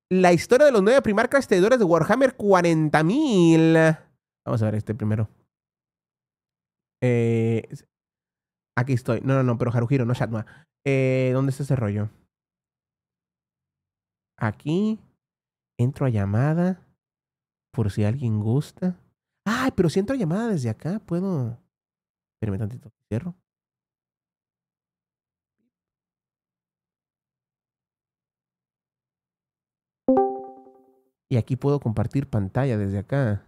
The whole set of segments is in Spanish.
La historia de los 9 primarcas traidores de Warhammer 40.000. Vamos a ver este primero. Aquí estoy. No, pero Haruhiro, no Shatma. ¿Dónde está ese rollo? Aquí. Entro a llamada. Por si alguien gusta. Ay, pero si entro a llamada desde acá, puedo... Espérame tantito. Cierro. Y aquí puedo compartir pantalla desde acá.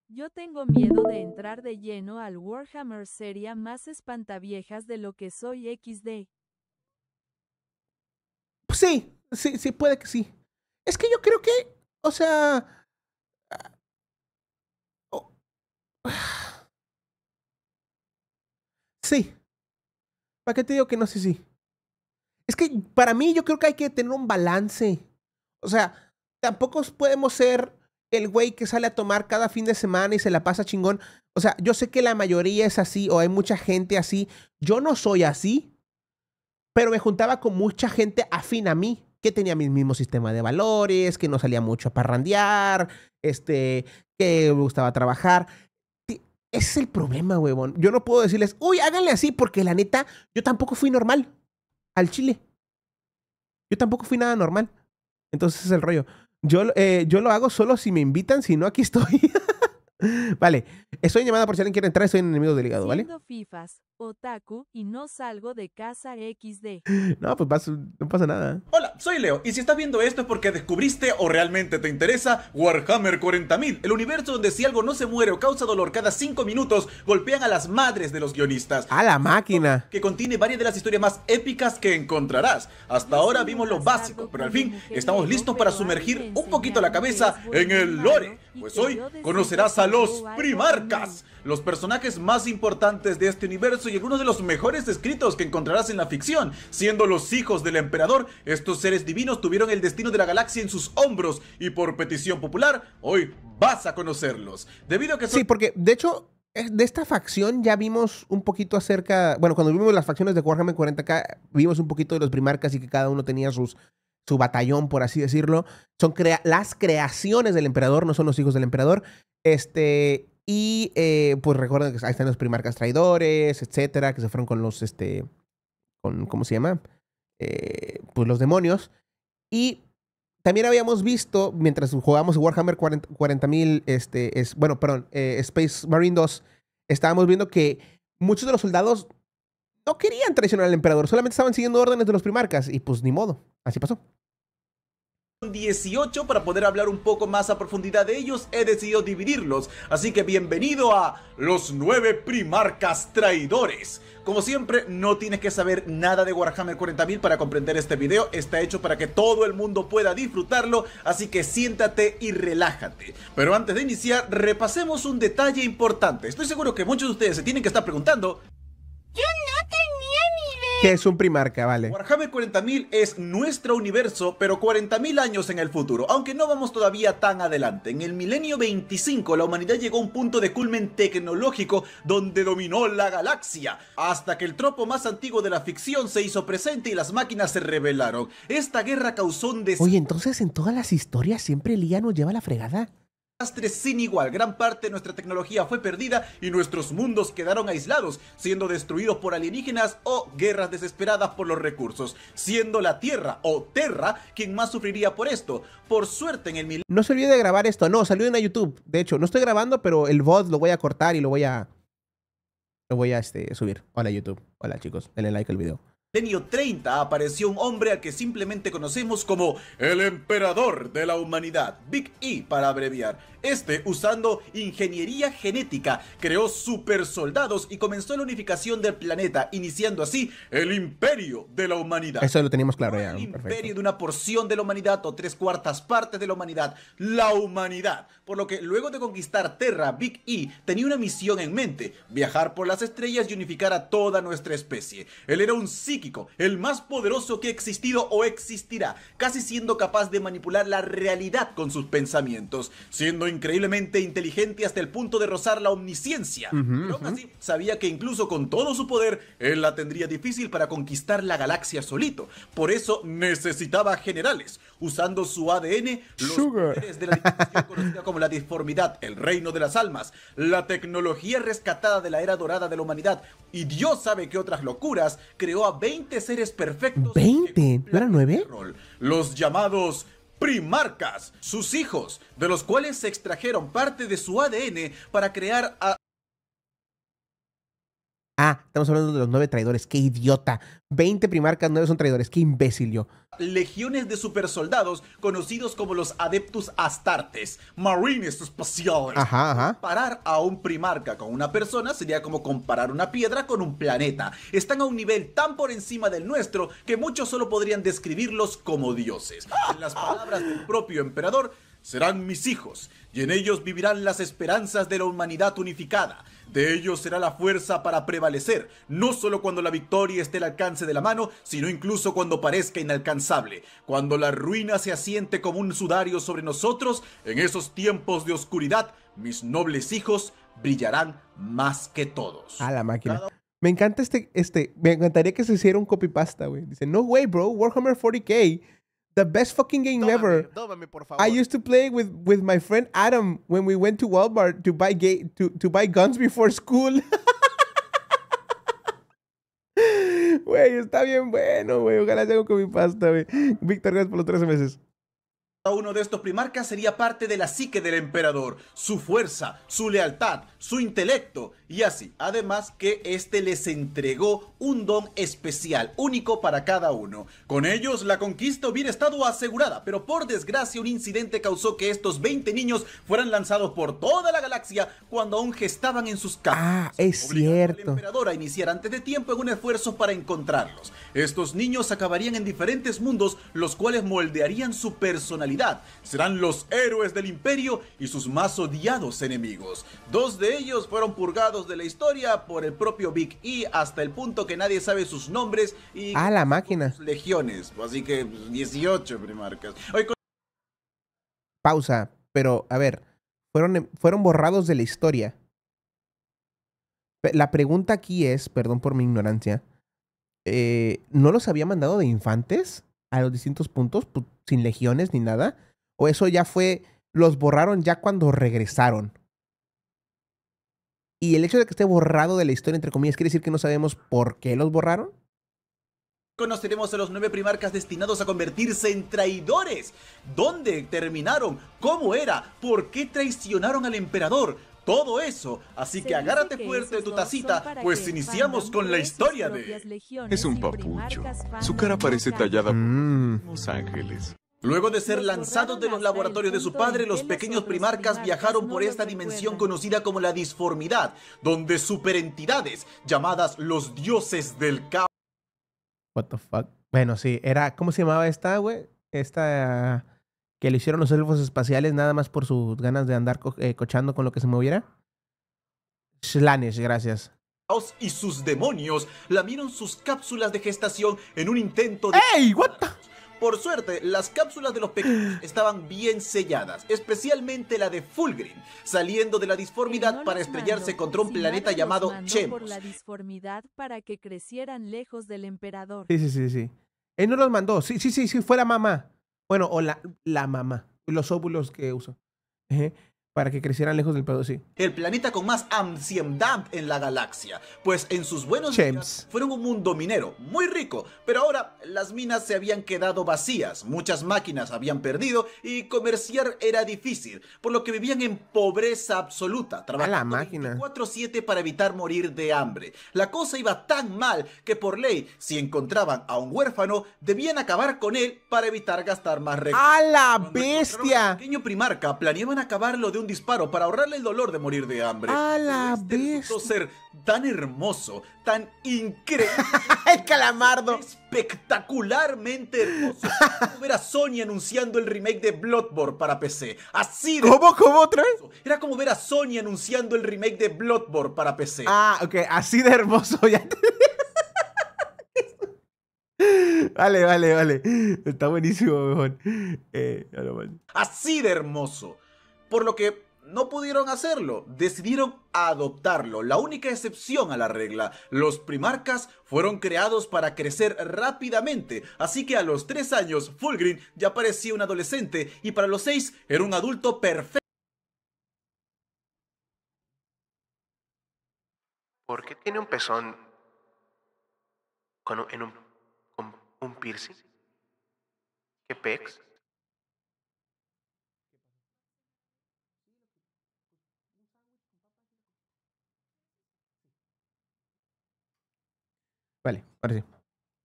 Yo tengo miedo de entrar de lleno al Warhammer serie más espantaviejas de lo que soy XD. Pues sí, puede que sí. Es que yo creo que, o sea... oh, sí. ¿Para qué te digo que no sé si? Es que para mí yo creo que hay que tener un balance. O sea, tampoco podemos ser el güey que sale a tomar cada fin de semana y se la pasa chingón. O sea, yo sé que la mayoría es así o hay mucha gente así. Yo no soy así, pero me juntaba con mucha gente afín a mí, que tenía mi mismo sistema de valores, que no salía mucho a parrandear, que me gustaba trabajar. Ese es el problema, huevón. Yo no puedo decirles, uy, háganle así, porque la neta, yo tampoco fui normal al chile. Yo tampoco fui nada normal. Entonces es el rollo. Yo lo hago solo si me invitan, si no, aquí estoy. Vale, estoy en llamada por si alguien quiere entrar, estoy en enemigo delegado, ¿vale? Siendo fifas, otaku y no salgo de casa XD. No, pues no pasa nada. Hola, soy Leo, y si estás viendo esto es porque descubriste o realmente te interesa Warhammer 40.000, el universo donde si algo no se muere o causa dolor cada 5 minutos, golpean a las madres de los guionistas. ¡A la máquina! Que contiene varias de las historias más épicas que encontrarás. Hasta ahora vimos lo básico, pero al fin estamos listos para sumergir un poquito la cabeza en el lore. Pues hoy conocerás a los Primarcas, los personajes más importantes de este universo y algunos de los mejores escritos que encontrarás en la ficción. Siendo los hijos del emperador, estos seres divinos tuvieron el destino de la galaxia en sus hombros y por petición popular, hoy vas a conocerlos. Debido a que son... Sí, porque de hecho, de esta facción ya vimos un poquito acerca... Bueno, cuando vimos las facciones de Warhammer 40k, vimos un poquito de los Primarcas y que cada uno tenía su batallón, por así decirlo. Son las creaciones del emperador, no son los hijos del emperador. Pues recuerden que ahí están los Primarcas traidores, etcétera, que se fueron con los, ¿cómo se llama? Pues los demonios. Y también habíamos visto, mientras jugábamos Warhammer 40.000, Space Marine 2, estábamos viendo que muchos de los soldados no querían traicionar al emperador, solamente estaban siguiendo órdenes de los Primarcas, y pues ni modo, así pasó. 18 para poder hablar un poco más a profundidad de ellos, he decidido dividirlos, así que bienvenido a los 9 Primarcas traidores. Como siempre, no tienes que saber nada de Warhammer 40.000 para comprender este video, está hecho para que todo el mundo pueda disfrutarlo, así que siéntate y relájate. Pero antes de iniciar, repasemos un detalle importante. Estoy seguro que muchos de ustedes se tienen que estar preguntando: yo no tenía ni idea. ¿Qué es un Primarca? Vale. Warhammer 40.000 es nuestro universo, pero 40.000 años en el futuro, aunque no vamos todavía tan adelante. En el milenio 25, la humanidad llegó a un punto de culmen tecnológico donde dominó la galaxia, hasta que el tropo más antiguo de la ficción se hizo presente y las máquinas se rebelaron. Esta guerra causó un Oye, entonces en todas las historias siempre el IA nos lleva la fregada. sin igual. Gran parte de nuestra tecnología fue perdida y nuestros mundos quedaron aislados, siendo destruidos por alienígenas o guerras desesperadas por los recursos, siendo la Tierra o Terra quien más sufriría por esto. Por suerte en el milenio... No se olvide de grabar esto, no, salió en YouTube. De hecho, no estoy grabando, pero el VOD lo voy a cortar y lo voy a subir. Hola YouTube, hola chicos, denle like al video. Milenio 30 apareció un hombre al que simplemente conocemos como el emperador de la humanidad, Big E para abreviar. Usando ingeniería genética, creó super soldados y comenzó la unificación del planeta, iniciando así el imperio de la humanidad. Eso lo teníamos claro ya. El imperio de una porción de la humanidad o 3/4 partes de la humanidad, la humanidad. Por lo que luego de conquistar Terra, Big E tenía una misión en mente: viajar por las estrellas y unificar a toda nuestra especie. Él era un ciclo psíquico, el más poderoso que ha existido o existirá, casi siendo capaz de manipular la realidad con sus pensamientos, siendo increíblemente inteligente hasta el punto de rozar la omnisciencia. Pero aún así, sabía que incluso con todo su poder, él la tendría difícil para conquistar la galaxia solito. Por eso necesitaba generales, usando su ADN, los poderes de la dimensión conocida como la disformidad, el reino de las almas, la tecnología rescatada de la era dorada de la humanidad y Dios sabe qué otras locuras, creó a 20 seres perfectos. ¿20? ¿No eran 9? Los llamados primarcas, sus hijos, de los cuales se extrajeron parte de su ADN para crear a... Ah, estamos hablando de los 9 traidores. ¡Qué idiota! 20 primarcas, 9 son traidores. ¡Qué imbécil yo! legiones de supersoldados conocidos como los Adeptus Astartes, Marines espaciales. Comparar a un primarca con una persona sería como comparar una piedra con un planeta. Están a un nivel tan por encima del nuestro que muchos solo podrían describirlos como dioses. En las palabras del propio emperador, serán mis hijos, y en ellos vivirán las esperanzas de la humanidad unificada. De ellos será la fuerza para prevalecer, no solo cuando la victoria esté al alcance de la mano, sino incluso cuando parezca inalcanzable. Cuando la ruina se asiente como un sudario sobre nosotros, en esos tiempos de oscuridad, mis nobles hijos brillarán más que todos. A la máquina. Me encanta me encantaría que se hiciera un copypasta, güey. Dice, no way, bro, Warhammer 40K. The best fucking game ever. Tómame, por favor. I used to play with my friend Adam when we went to Walmart to buy to buy guns before school. Güey, está bien bueno, güey. Ojalá se haga con mi pasta, güey. Víctor, gracias por los 13 meses. Cada uno de estos primarcas sería parte de la psique del emperador, su fuerza, su lealtad, su intelecto y así. Además que este les entregó un don especial, único para cada uno. Con ellos la conquista hubiera estado asegurada, pero por desgracia un incidente causó que estos 20 niños fueran lanzados por toda la galaxia cuando aún gestaban en sus campos. Ah, es obligando cierto. al emperador a iniciar antes de tiempo en un esfuerzo para encontrarlos. Estos niños acabarían en diferentes mundos, los cuales moldearían su personalidad. Serán los héroes del imperio y sus más odiados enemigos. 2 de ellos fueron purgados de la historia por el propio Big E hasta el punto que nadie sabe sus nombres y a la máquina. sus legiones. Así que 18 primarcas. Hoy con... Pausa, pero a ver, fueron borrados de la historia. La pregunta aquí es, perdón por mi ignorancia, ¿no los había mandado de infantes a los distintos puntos, sin legiones ni nada? ¿O eso ya fue, los borraron ya cuando regresaron? Y el hecho de que esté borrado de la historia, entre comillas, ¿quiere decir que no sabemos por qué los borraron? Conoceremos a los 9 primarcas destinados a convertirse en traidores. ¿Dónde terminaron? ¿Cómo era? ¿Por qué traicionaron al emperador? Todo eso, así que agárrate fuerte de tu tacita, pues iniciamos con la historia de... Es un papucho. Su cara parece tallada por los ángeles. Luego de ser lanzados de los laboratorios de su padre, los pequeños primarcas viajaron por esta dimensión conocida como la disformidad, donde superentidades, llamadas los dioses del caos... What the fuck? Bueno, sí, era... ¿Cómo se llamaba esta, güey? Esta... que le hicieron los elfos espaciales nada más por sus ganas de andar cochando con lo que se moviera. Slanesh, gracias. Y sus demonios lamieron sus cápsulas de gestación en un intento de... ¡Ey! ¿What the...? Por suerte, las cápsulas de los pequeños estaban bien selladas, especialmente la de Fulgrim, saliendo de la disformidad para estrellarse contra un planeta llamado Chemos. Por la disformidad para que crecieran lejos del emperador. Sí. Él no los mandó. Sí, fue la mamá. Bueno, o la mamá. Los óvulos que uso. Para que crecieran lejos del pedo, sí. El planeta con más anciendad en la galaxia. Pues en sus buenos días fueron un mundo minero, muy rico. Pero ahora las minas se habían quedado vacías. Muchas máquinas habían perdido y comerciar era difícil. Por lo que vivían en pobreza absoluta. Trabajando 24/7 para evitar morir de hambre. La cosa iba tan mal que por ley, si encontraban a un huérfano, debían acabar con él para evitar gastar más recursos. ¡A la bestia! Un pequeño primarca planeaban acabarlo de un disparo para ahorrarle el dolor de morir de hambre. ¡A la bestia! Resultó ser tan hermoso, tan increíble. ¡El calamardo! Espectacularmente hermoso. Como ver a Sony anunciando el remake de Bloodborne para PC. Así de... ¿Cómo otra vez? Era como ver a Sony anunciando el remake de Bloodborne para PC. Ah, ok. Así de hermoso. Ya te... Vale. Está buenísimo, mejor. Así de hermoso. Por lo que no pudieron hacerlo, decidieron adoptarlo. La única excepción a la regla: los primarcas fueron creados para crecer rápidamente, así que a los 3 años Fulgrim ya parecía un adolescente y para los 6 era un adulto perfecto. ¿Por qué tiene un pezón con un piercing? ¿Qué pex? Vale, ahora sí.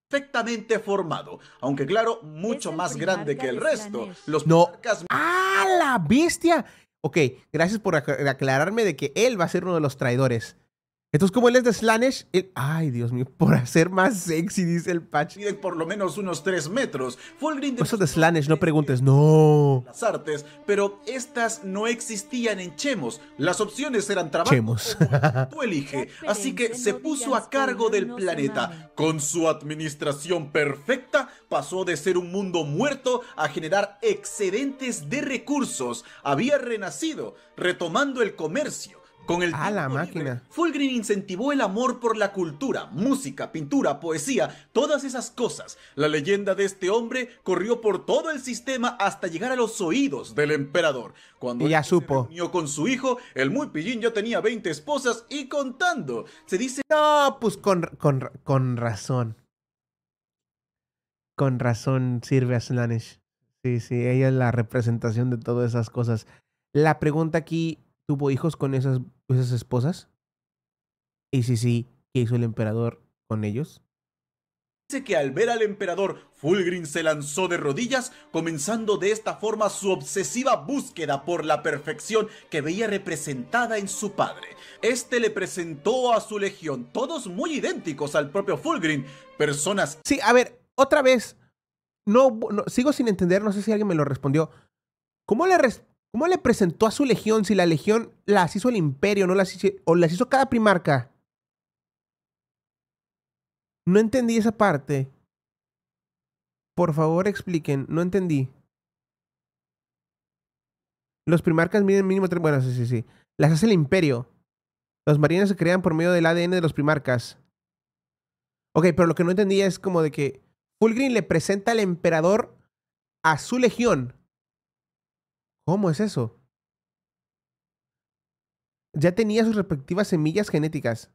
Perfectamente formado, aunque claro, mucho más grande que el resto. Los No. primarcas ¡Ah, la bestia! Ok, gracias por aclararme de que él va a ser uno de los traidores. Entonces, como él es de Slaanesh, ay, Dios mío, por hacer más sexy, dice el patch. miden por lo menos unos 3 metros. Fulgrim Eso de Slaanesh, no preguntes, no. las artes, pero estas no existían en Chemos. Las opciones eran trabajo Chemos. como tú elige, así que se puso a cargo del planeta. Con su administración perfecta, pasó de ser un mundo muerto a generar excedentes de recursos. Había renacido, retomando el comercio. Con el la tiempo máquina. libre, Fulgrim incentivó el amor por la cultura, música, pintura, poesía, todas esas cosas. La leyenda de este hombre corrió por todo el sistema hasta llegar a los oídos del emperador. Cuando Y ya él supo. se reunió con su hijo, el muy pillín ya tenía 20 esposas y contando. Se dice No, pues con razón. Con razón sirve a Slaanesh. Sí, ella es la representación de todas esas cosas. La pregunta aquí, ¿tuvo hijos con esas esposas? Y sí, ¿qué hizo el emperador con ellos? que al ver al emperador, Fulgrim se lanzó de rodillas, comenzando de esta forma su obsesiva búsqueda por la perfección que veía representada en su padre. Este le presentó a su legión, todos muy idénticos al propio Fulgrim, personas... Sí, a ver, otra vez. No, sigo sin entender, no sé si alguien me lo respondió. ¿Cómo le presentó a su legión si la legión las hizo el imperio, no las hizo, o las hizo cada primarca? No entendí esa parte. Por favor, expliquen. No entendí. Los primarcas miden mínimo 3... Bueno, sí. Las hace el imperio. Los marines se crean por medio del ADN de los primarcas. Ok, pero lo que no entendía es como de que Fulgrim le presenta al emperador a su legión. ¿Cómo es eso? Ya tenía sus respectivas semillas genéticas.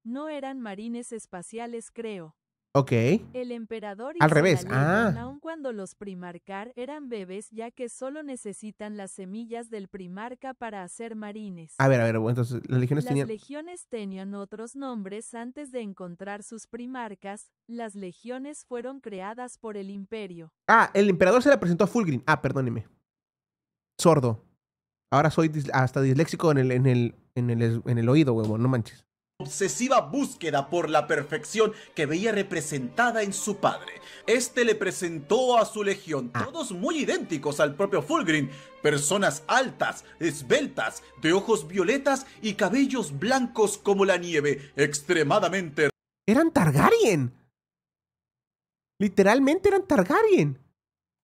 No eran marines espaciales, creo. Ok. El emperador Al hizo revés, la legión aun cuando los primarcar eran bebés, ya que solo necesitan las semillas del primarca para hacer marines. A ver, bueno, entonces las legiones Las tenían... legiones tenían otros nombres antes de encontrar sus primarcas. Las legiones fueron creadas por el imperio. Ah, el emperador se la presentó a Fulgrim. Ah, perdóneme. Sordo. Ahora soy hasta disléxico en el oído, huevón, no manches. Obsesiva búsqueda por la perfección que veía representada en su padre. Este le presentó a su legión, todos muy idénticos al propio Fulgrim, personas altas, esbeltas, de ojos violetas y cabellos blancos como la nieve, extremadamente... ¡Eran Targaryen! Literalmente eran Targaryen.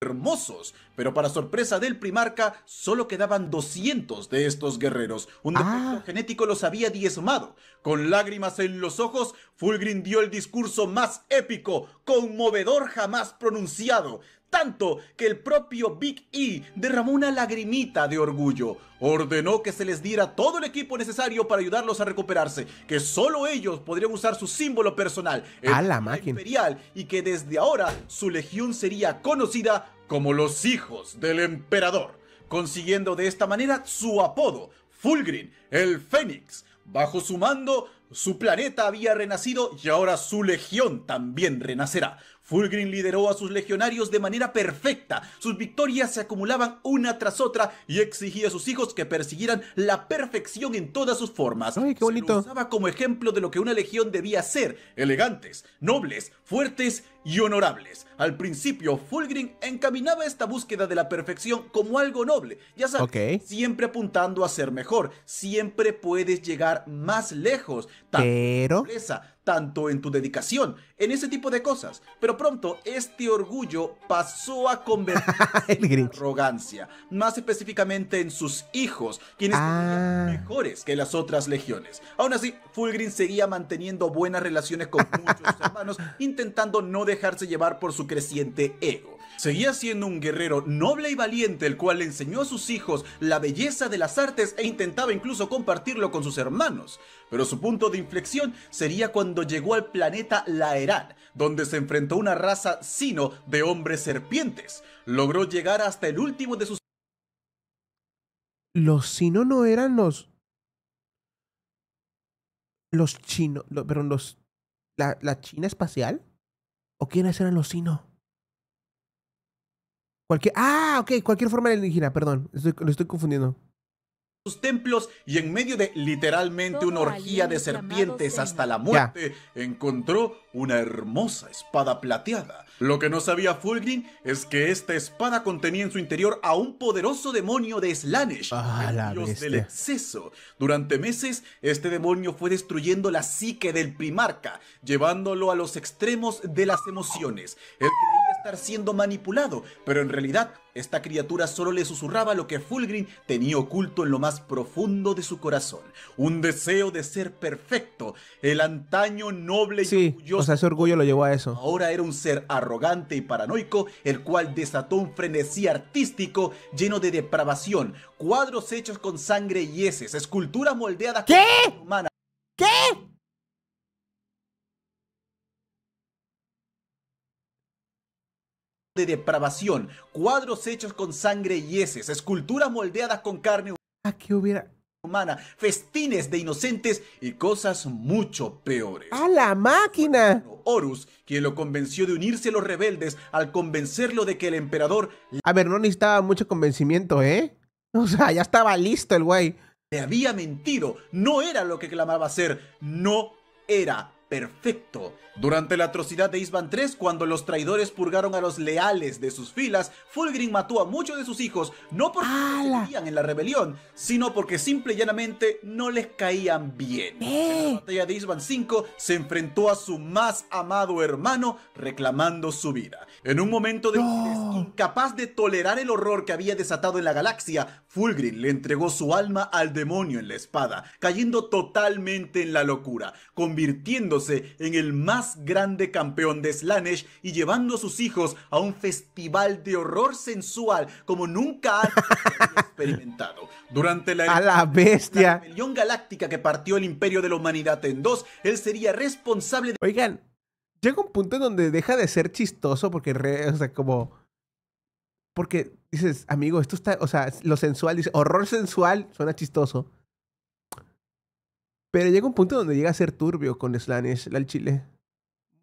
Hermosos, pero para sorpresa del primarca, solo quedaban 200 de estos guerreros. Un defecto genético los había diezmado. Con lágrimas en los ojos, Fulgrim dio el discurso más épico, conmovedor jamás pronunciado. Tanto que el propio Big E derramó una lagrimita de orgullo. Ordenó que se les diera todo el equipo necesario para ayudarlos a recuperarse, que solo ellos podrían usar su símbolo personal, el máquina imperial, y que desde ahora su legión sería conocida como los hijos del emperador, consiguiendo de esta manera su apodo, Fulgrim, el Fénix. Bajo su mando, su planeta había renacido y ahora su legión también renacerá. Fulgrim lideró a sus legionarios de manera perfecta. Sus victorias se acumulaban una tras otra y exigía a sus hijos que persiguieran la perfección en todas sus formas. ¡Ay, qué bonito! Se lo usaba como ejemplo de lo que una legión debía ser: elegantes, nobles, fuertes y honorables. Al principio, Fulgrim encaminaba esta búsqueda de la perfección como algo noble. Ya sabes, siempre apuntando a ser mejor. Siempre puedes llegar más lejos. Tanto Pero... nobleza, tanto en tu dedicación, en ese tipo de cosas. Pero pronto este orgullo pasó a convertirse en arrogancia, más específicamente en sus hijos, quienes eran mejores que las otras legiones. Aún así, Fulgrim seguía manteniendo buenas relaciones con muchos hermanos, intentando no dejarse llevar por su creciente ego. Seguía siendo un guerrero noble y valiente, el cual le enseñó a sus hijos la belleza de las artes e intentaba incluso compartirlo con sus hermanos. Pero su punto de inflexión sería cuando llegó al planeta Laeran, donde se enfrentó a una raza sino de hombres serpientes. Logró llegar hasta el último de sus... Los sino no eran los chinos, pero la China espacial. ¿O quiénes eran los sino? Cualquier forma alienígena, perdón, lo estoy confundiendo. Sus templos y en medio de literalmente una orgía de serpientes hasta la muerte, encontró una hermosa espada plateada. Lo que no sabía Fulgrim es que esta espada contenía en su interior a un poderoso demonio de Slaanesh, el dios del exceso. Durante meses, este demonio fue destruyendo la psique del primarca, llevándolo a los extremos de las emociones. Él creía estar siendo manipulado, pero en realidad esta criatura solo le susurraba lo que Fulgrim tenía oculto en lo más profundo de su corazón. Un deseo de ser perfecto. El antaño noble y orgulloso. O sea, ese orgullo lo llevó a eso. Ahora era un ser arrogante y paranoico, el cual desató un frenesí artístico lleno de depravación. Cuadros hechos con sangre y heces, esculturas moldeadas con carne humana. ¿Qué? De depravación, cuadros hechos con sangre y heces, esculturas moldeadas con carne humana, festines de inocentes y cosas mucho peores. ¡A la máquina! Horus, quien lo convenció de unirse a los rebeldes al convencerlo de que el emperador... A ver, no necesitaba mucho convencimiento, ¿eh? O sea, ya estaba listo el güey. Le había mentido, no era lo que clamaba ser, no era perfecto. Durante la atrocidad de Isban III, cuando los traidores purgaron a los leales de sus filas, Fulgrim mató a muchos de sus hijos, no porque creían en la rebelión, sino porque simple y llanamente no les caían bien. En la batalla de Isban V, se enfrentó a su más amado hermano, reclamando su vida. En un momento de incapaz de tolerar el horror que había desatado en la galaxia, Fulgrim le entregó su alma al demonio en la espada, cayendo totalmente en la locura, convirtiéndose en el más grande campeón de Slaanesh y llevando a sus hijos a un festival de horror sensual como nunca antes había experimentado. Durante la rebelión galáctica que partió el imperio de la humanidad en dos, él sería responsable de... Oigan, llega un punto en donde deja de ser chistoso porque, o sea, como... Porque dices, amigo, esto está... O sea, lo sensual, dice, horror sensual, suena chistoso. Pero llega un punto donde llega a ser turbio con Slaanesh, al chile.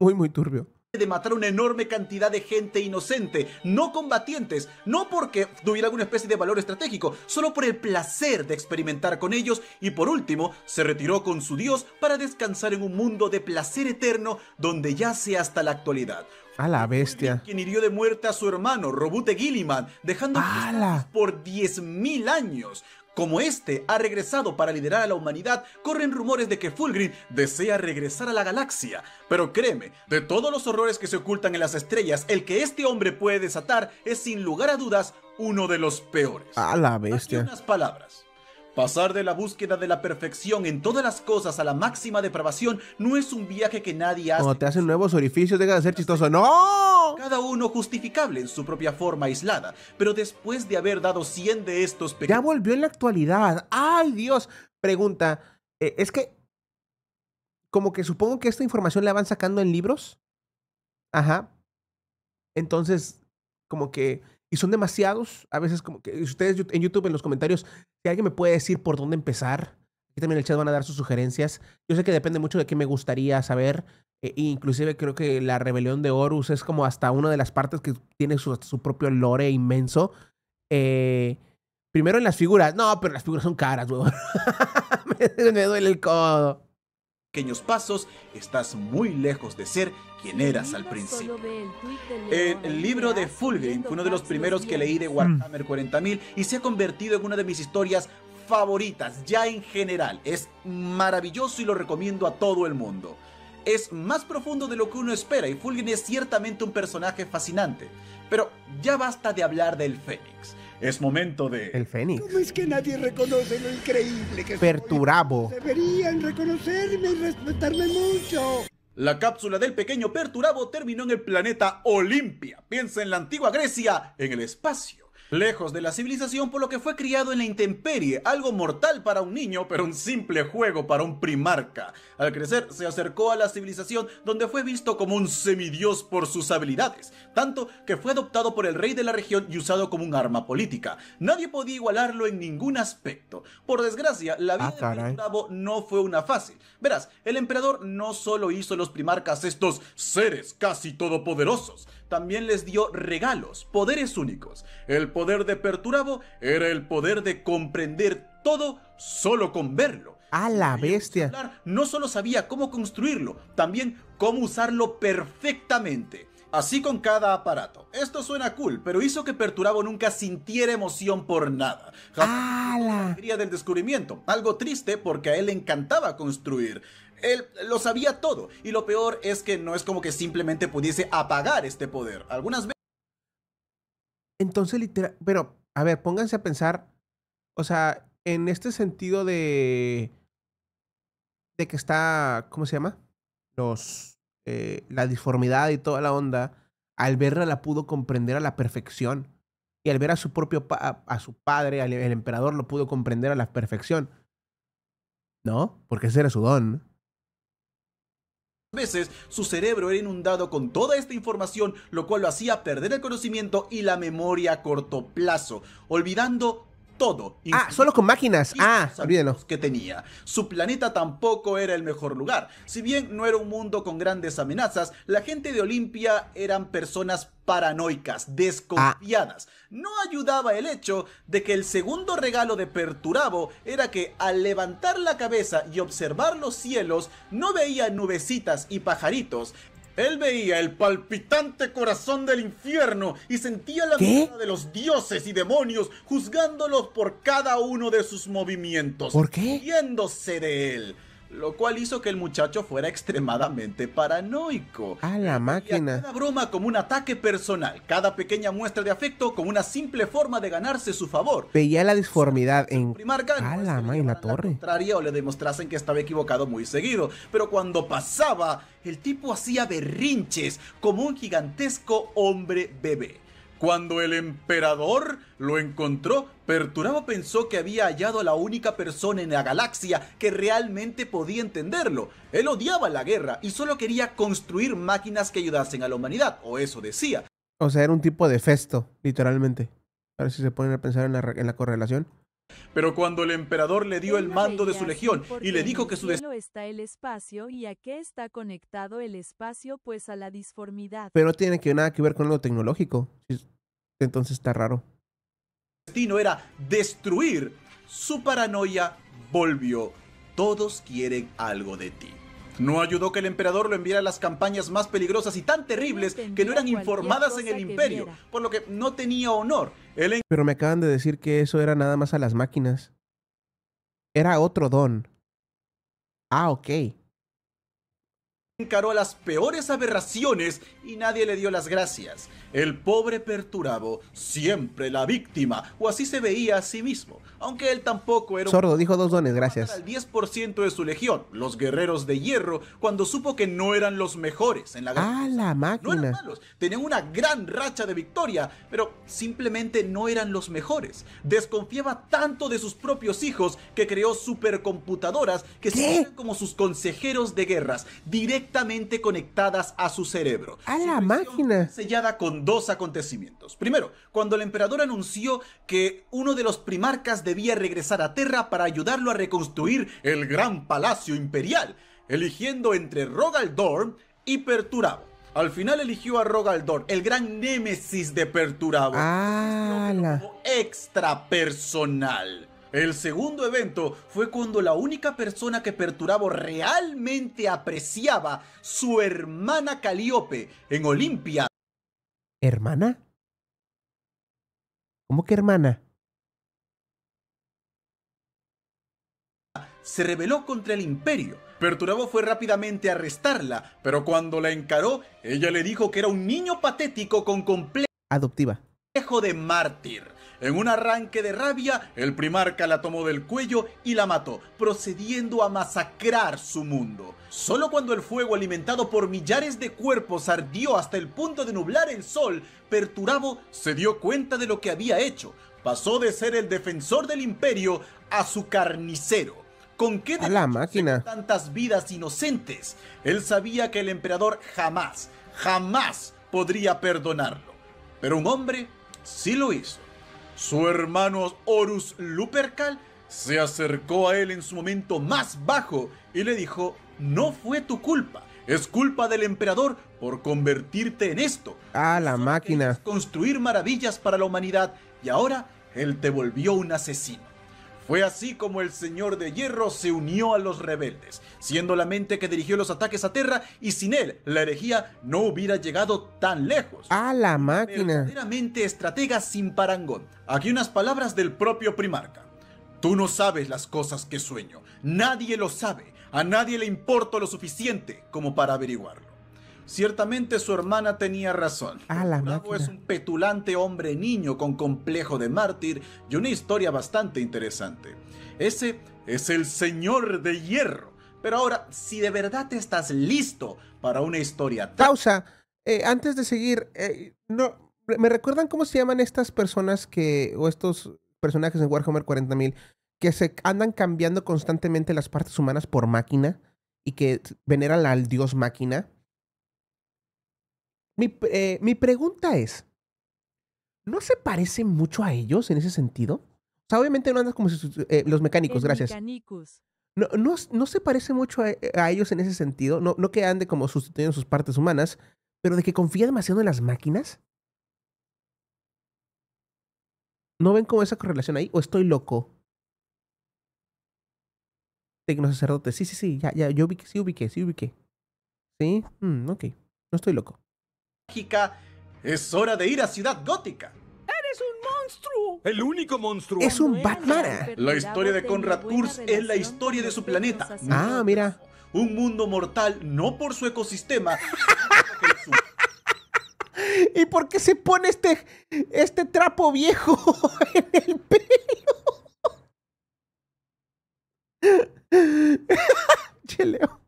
Muy, muy turbio. De matar una enorme cantidad de gente inocente, no combatientes, no porque tuviera alguna especie de valor estratégico, solo por el placer de experimentar con ellos, y por último, se retiró con su dios para descansar en un mundo de placer eterno donde yace hasta la actualidad. A la bestia. Quien hirió de muerte a su hermano, Robute Guilliman, dejando por 10.000 años. Como este ha regresado para liderar a la humanidad, corren rumores de que Fulgrim desea regresar a la galaxia. Pero créeme, de todos los horrores que se ocultan en las estrellas, el que este hombre puede desatar es sin lugar a dudas uno de los peores. A la bestia. Aquí unas palabras. Pasar de la búsqueda de la perfección en todas las cosas a la máxima depravación no es un viaje que nadie hace. Cuando te hacen nuevos orificios, deja de ser chistoso. ¡No! Cada uno justificable en su propia forma aislada. Pero después de haber dado 100 de estos pequeños... Ya volvió en la actualidad. ¡Ay, Dios! Pregunta. Es que... Como que supongo que esta información la van sacando en libros. Ajá. Entonces, como que... Y son demasiados. A veces como que... Ustedes en YouTube, en los comentarios, si alguien me puede decir por dónde empezar. Aquí también en el chat van a dar sus sugerencias. Yo sé que depende mucho de qué me gustaría saber. Inclusive creo que la rebelión de Horus es como hasta una de las partes que tiene su propio lore inmenso. Primero en las figuras. No, pero las figuras son caras, weón. me duele el codo. Pequeños pasos, estás muy lejos de ser quien eras al principio. El libro de Fulgrim fue uno de los primeros que leí de Warhammer 40.000 y se ha convertido en una de mis historias favoritas, ya en general. Es maravilloso y lo recomiendo a todo el mundo. es más profundo de lo que uno espera y Fulgen es ciertamente un personaje fascinante. Pero ya basta de hablar del Fénix. Es momento de... El Fénix. ¿Cómo es que nadie reconoce lo increíble que soy? Perturabo. Deberían reconocerme y respetarme mucho. La cápsula del pequeño Perturabo terminó en el planeta Olimpia. Piensa en la antigua Grecia, en el espacio. Lejos de la civilización, por lo que fue criado en la intemperie, algo mortal para un niño, pero un simple juego para un primarca. Al crecer, se acercó a la civilización, donde fue visto como un semidios por sus habilidades, tanto que fue adoptado por el rey de la región y usado como un arma política. Nadie podía igualarlo en ningún aspecto. Por desgracia, la vida de Perturabo no fue una fácil. Verás, el emperador no solo hizo los primarcas estos seres casi todopoderosos, también les dio regalos, poderes únicos. El poder de Perturabo era el poder de comprender todo solo con verlo. ¡A la bestia! No solo sabía cómo construirlo, también cómo usarlo perfectamente. Así con cada aparato. Esto suena cool, pero hizo que Perturabo nunca sintiera emoción por nada. Jamás la alegría del descubrimiento. Algo triste porque a él le encantaba construir. Él lo sabía todo, y lo peor es que no es como que simplemente pudiese apagar este poder. Algunas veces... Entonces, literal... Pero, a ver, pónganse a pensar, o sea, en este sentido de que está, ¿cómo se llama? La disformidad y toda la onda, al verla la pudo comprender a la perfección. Y al ver a su propio a su padre, el emperador, lo pudo comprender a la perfección. ¿No? Porque ese era su don. Veces su cerebro era inundado con toda esta información, lo cual lo hacía perder el conocimiento y la memoria a corto plazo, olvidando todo. Solo con máquinas. Olvídenlo. Que tenía. Su planeta tampoco era el mejor lugar. Si bien no era un mundo con grandes amenazas, la gente de Olimpia eran personas paranoicas, desconfiadas. No ayudaba el hecho de que el segundo regalo de Perturabo era que al levantar la cabeza y observar los cielos, no veía nubecitas y pajaritos. Él veía el palpitante corazón del infierno y sentía la mirada de los dioses y demonios juzgándolos por cada uno de sus movimientos. ¿Por qué? Riéndose de él. Lo cual hizo que el muchacho fuera extremadamente paranoico. ¡A la máquina! Cada broma como un ataque personal, cada pequeña muestra de afecto como una simple forma de ganarse su favor. Veía la disformidad en... ¡A la máquina, la torre! O le demostrasen que estaba equivocado muy seguido. Pero cuando pasaba, el tipo hacía berrinches como un gigantesco hombre bebé. Cuando el emperador lo encontró, Perturabo pensó que había hallado a la única persona en la galaxia que realmente podía entenderlo. Él odiaba la guerra y solo quería construir máquinas que ayudasen a la humanidad, o eso decía. O sea, era un tipo de Festo, literalmente. A ver si se ponen a pensar en la correlación. Pero cuando el emperador le dio el mando de su legión y le dijo que su destino está el espacio y a qué está conectado el espacio, pues a la disformidad. Pero no tiene nada que ver con lo tecnológico. Entonces está raro. Su destino era destruir. Su paranoia volvió. Todos quieren algo de ti. No ayudó que el emperador lo enviara a las campañas más peligrosas y tan terribles que no eran informadas en el imperio, por lo que no tenía honor. Pero me acaban de decir que eso era nada más a las máquinas. Era otro don. Ok. Encaró a las peores aberraciones y nadie le dio las gracias. El pobre Perturabo, siempre la víctima, o así se veía a sí mismo, aunque él tampoco era sordo, dijo 2 dones, gracias. Al 10% de su legión, los guerreros de hierro, cuando supo que no eran los mejores en la guerra. La máquina. No eran malos, tenían una gran racha de victoria, pero simplemente no eran los mejores. Desconfiaba tanto de sus propios hijos que creó supercomputadoras que sirven como sus consejeros de guerras, directamente conectadas a su cerebro. La máquina. Sellada con 2 acontecimientos. Primero, cuando el emperador anunció que uno de los primarcas debía regresar a Terra para ayudarlo a reconstruir el gran palacio imperial, eligiendo entre Rogaldorn y Perturabo. Al final eligió a Rogaldorn, el gran némesis de Perturabo. Como extrapersonal. El segundo evento fue cuando la única persona que Perturabo realmente apreciaba, su hermana Calíope, en Olimpia. ¿Hermana? ¿Cómo que hermana? se rebeló contra el imperio. Perturabo fue rápidamente a arrestarla, pero cuando la encaró, ella le dijo que era un niño patético con complejo Adoptiva. de mártir. En un arranque de rabia, el primarca la tomó del cuello y la mató, procediendo a masacrar su mundo. Solo cuando el fuego alimentado por millares de cuerpos ardió hasta el punto de nublar el sol, Perturabo se dio cuenta de lo que había hecho. Pasó de ser el defensor del imperio a su carnicero. ¿Con qué A la máquina. tantas vidas inocentes? Él sabía que el emperador jamás podría perdonarlo. Pero un hombre sí lo hizo. Su hermano Horus Lupercal se acercó a él en su momento más bajo y le dijo: no fue tu culpa, es culpa del emperador por convertirte en esto. A la máquina. Querías construir maravillas para la humanidad y ahora él te volvió un asesino. Fue así como el Señor de Hierro se unió a los rebeldes, siendo la mente que dirigió los ataques a Terra, y sin él la herejía no hubiera llegado tan lejos. A la máquina. Verdaderamente estratega sin parangón. Aquí unas palabras del propio primarca. Tú no sabes las cosas que sueño. Nadie lo sabe. A nadie le importo lo suficiente como para averiguarlo. Ciertamente su hermana tenía razón. A la Bravo máquina. es un petulante hombre niño con complejo de mártir y una historia bastante interesante. Ese es el Señor de Hierro. Pero ahora, si de verdad estás listo para una historia tan... Pausa. Antes de seguir, no, ¿me recuerdan cómo se llaman estas personas o estos personajes en Warhammer 40.000 que se andan cambiando constantemente las partes humanas por máquina y que veneran al dios máquina? Mi pregunta es, ¿no se parece mucho a ellos en ese sentido? O sea, obviamente no andas como los mecánicos, El gracias. Mechanicus. No se parece mucho a ellos en ese sentido. No que ande como sustituyendo sus partes humanas, pero de que confía demasiado en las máquinas. ¿No ven como esa correlación ahí? ¿O estoy loco? Tecnosacerdote. Sí. Ya. Yo ubiqué. ¿Sí? Ok. No estoy loco. mágica, es hora de ir a Ciudad Gótica. El único monstruo. Es un Cuando era Batman. niño, La historia de Perturabo Conrad tenía buena Kurz es la relación historia con de su los planeta. otros sacerdotes. Ah, mira. Un mundo mortal no por su ecosistema, ¿Y por qué se pone este trapo viejo en el pelo? Cheleo.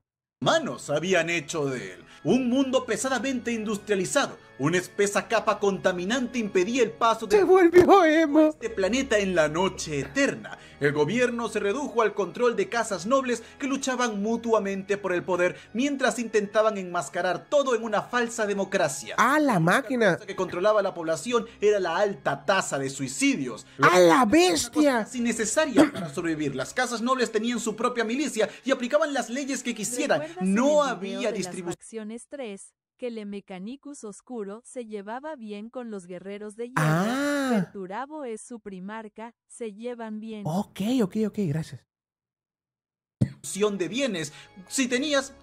humanos habían hecho de él. Un mundo pesadamente industrializado. Una espesa capa contaminante impedía el paso Se de volvió emo. este planeta en la noche eterna. El gobierno se redujo al control de casas nobles que luchaban mutuamente por el poder mientras intentaban enmascarar todo en una falsa democracia. ¡A la máquina! Lo que controlaba la población era la alta tasa de suicidios. ¡A la Una bestia! cosa casi necesaria para sobrevivir. Las casas nobles tenían su propia milicia y aplicaban las leyes que quisieran. ¿Recuerdas en No el video había de las distribución. facciones 3 que el Mechanicus oscuro se llevaba bien con los guerreros de hierro? Ah. Perturabo es su primarca, se llevan bien. Ok, gracias. De bienes. Si tenías,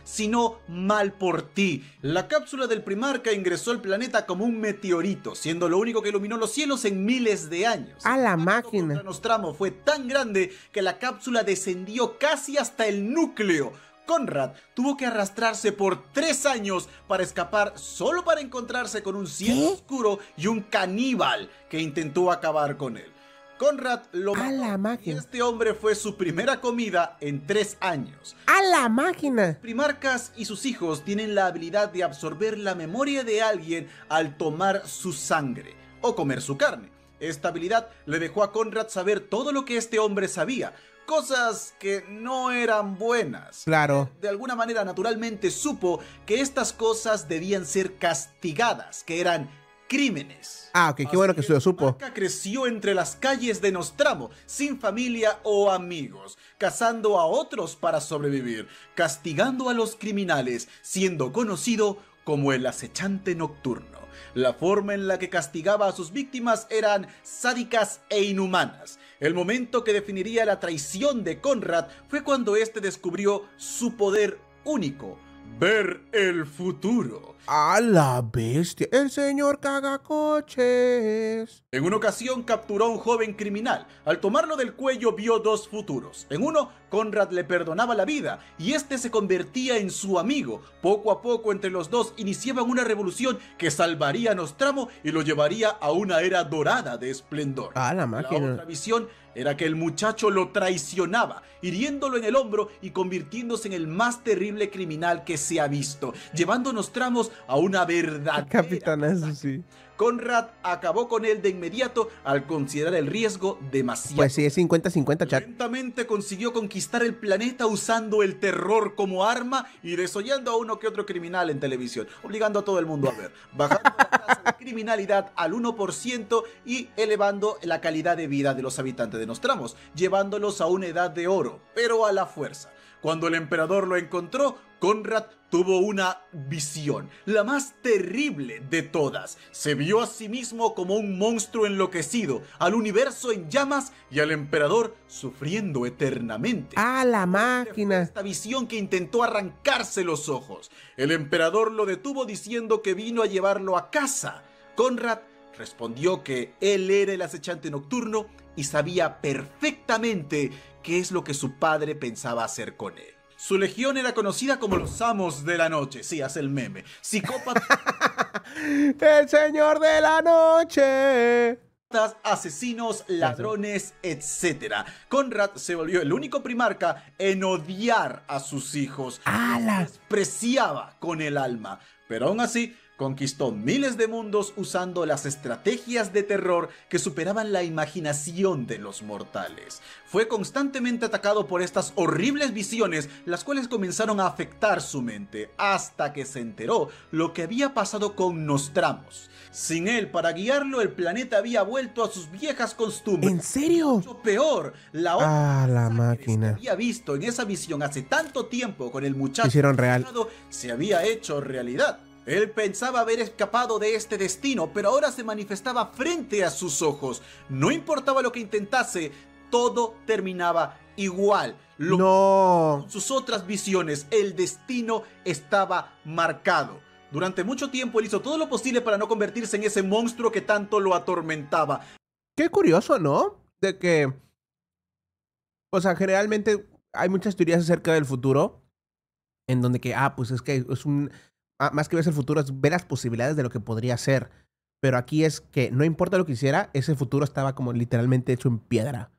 si no, mal por ti. La cápsula del primarca ingresó al planeta como un meteorito, siendo lo único que iluminó los cielos en miles de años. ¡A la El impacto máquina! contra Nostramo fue tan grande que la cápsula descendió casi hasta el núcleo. Conrad tuvo que arrastrarse por 3 años para escapar, solo para encontrarse con un cielo ¿Qué? oscuro y un caníbal que intentó acabar con él. Conrad lo ¡A mató, la y máquina! este hombre fue su primera comida en 3 años. ¡A la máquina! Primarcas y sus hijos tienen la habilidad de absorber la memoria de alguien al tomar su sangre o comer su carne. Esta habilidad le dejó a Conrad saber todo lo que este hombre sabía, cosas que no eran buenas. Claro. De alguna manera, naturalmente, supo que estas cosas debían ser castigadas, que eran crímenes. Ah, ok, qué bueno que se lo supo. Primarca creció entre las calles de Nostramo, sin familia o amigos, cazando a otros para sobrevivir, castigando a los criminales, siendo conocido como el acechante nocturno. La forma en la que castigaba a sus víctimas eran sádicas e inhumanas. El momento que definiría la traición de Conrad fue cuando éste descubrió su poder único, ver el futuro. ¡A la bestia! ¡El señor cagacoches! En una ocasión capturó a un joven criminal. Al tomarlo del cuello vio dos futuros. En uno, Conrad le perdonaba la vida y este se convertía en su amigo. Poco a poco entre los dos iniciaban una revolución que salvaría a Nostramo y lo llevaría a una era dorada de esplendor. ¡A la máquina! La otra visión era que el muchacho lo traicionaba, hiriéndolo en el hombro y convirtiéndose en el más terrible criminal que se ha visto, llevando a Nostramo a una verdadera Capitanazo, sí. Conrad acabó con él de inmediato al considerar el riesgo demasiado. Pues sí, es 50-50, chat. Lentamente consiguió conquistar el planeta usando el terror como arma y desollando a uno que otro criminal en televisión, obligando a todo el mundo a ver, bajando la tasa de criminalidad al 1% y elevando la calidad de vida de los habitantes de Nostramo, llevándolos a una edad de oro, pero a la fuerza. Cuando el emperador lo encontró, Conrad tuvo una visión, la más terrible de todas. Se vio a sí mismo como un monstruo enloquecido, al universo en llamas y al emperador sufriendo eternamente. ¡A la máquina! Esta visión que intentó arrancarse los ojos. El emperador lo detuvo diciendo que vino a llevarlo a casa. Conrad respondió que él era el acechante nocturno y sabía perfectamente qué es lo que su padre pensaba hacer con él. Su legión era conocida como los Amos de la Noche. Sí, hace el meme. Psicópatas. ¡El señor de la noche! Asesinos, ladrones, etc. Conrad se volvió el único primarca en odiar a sus hijos. ¡Hala! Los despreciaba con el alma. Pero aún así, conquistó miles de mundos usando las estrategias de terror que superaban la imaginación de los mortales. Fue constantemente atacado por estas horribles visiones, las cuales comenzaron a afectar su mente, hasta que se enteró lo que había pasado con Nostramo. Sin él para guiarlo, el planeta había vuelto a sus viejas costumbres. ¿En serio? Mucho peor, la ¡Ah, la máquina! que había visto en esa visión hace tanto tiempo con el muchacho hicieron real. se había hecho realidad. Él pensaba haber escapado de este destino, pero ahora se manifestaba frente a sus ojos. No importaba lo que intentase, todo terminaba igual. ¡No! Con sus otras visiones, el destino estaba marcado. Durante mucho tiempo él hizo todo lo posible para no convertirse en ese monstruo que tanto lo atormentaba. Qué curioso, ¿no? De que... O sea, generalmente hay muchas teorías acerca del futuro, en donde que, pues es que es un... más que ver el futuro, es ver las posibilidades de lo que podría ser. Pero aquí es que no importa lo que hiciera, ese futuro estaba como literalmente hecho en piedra.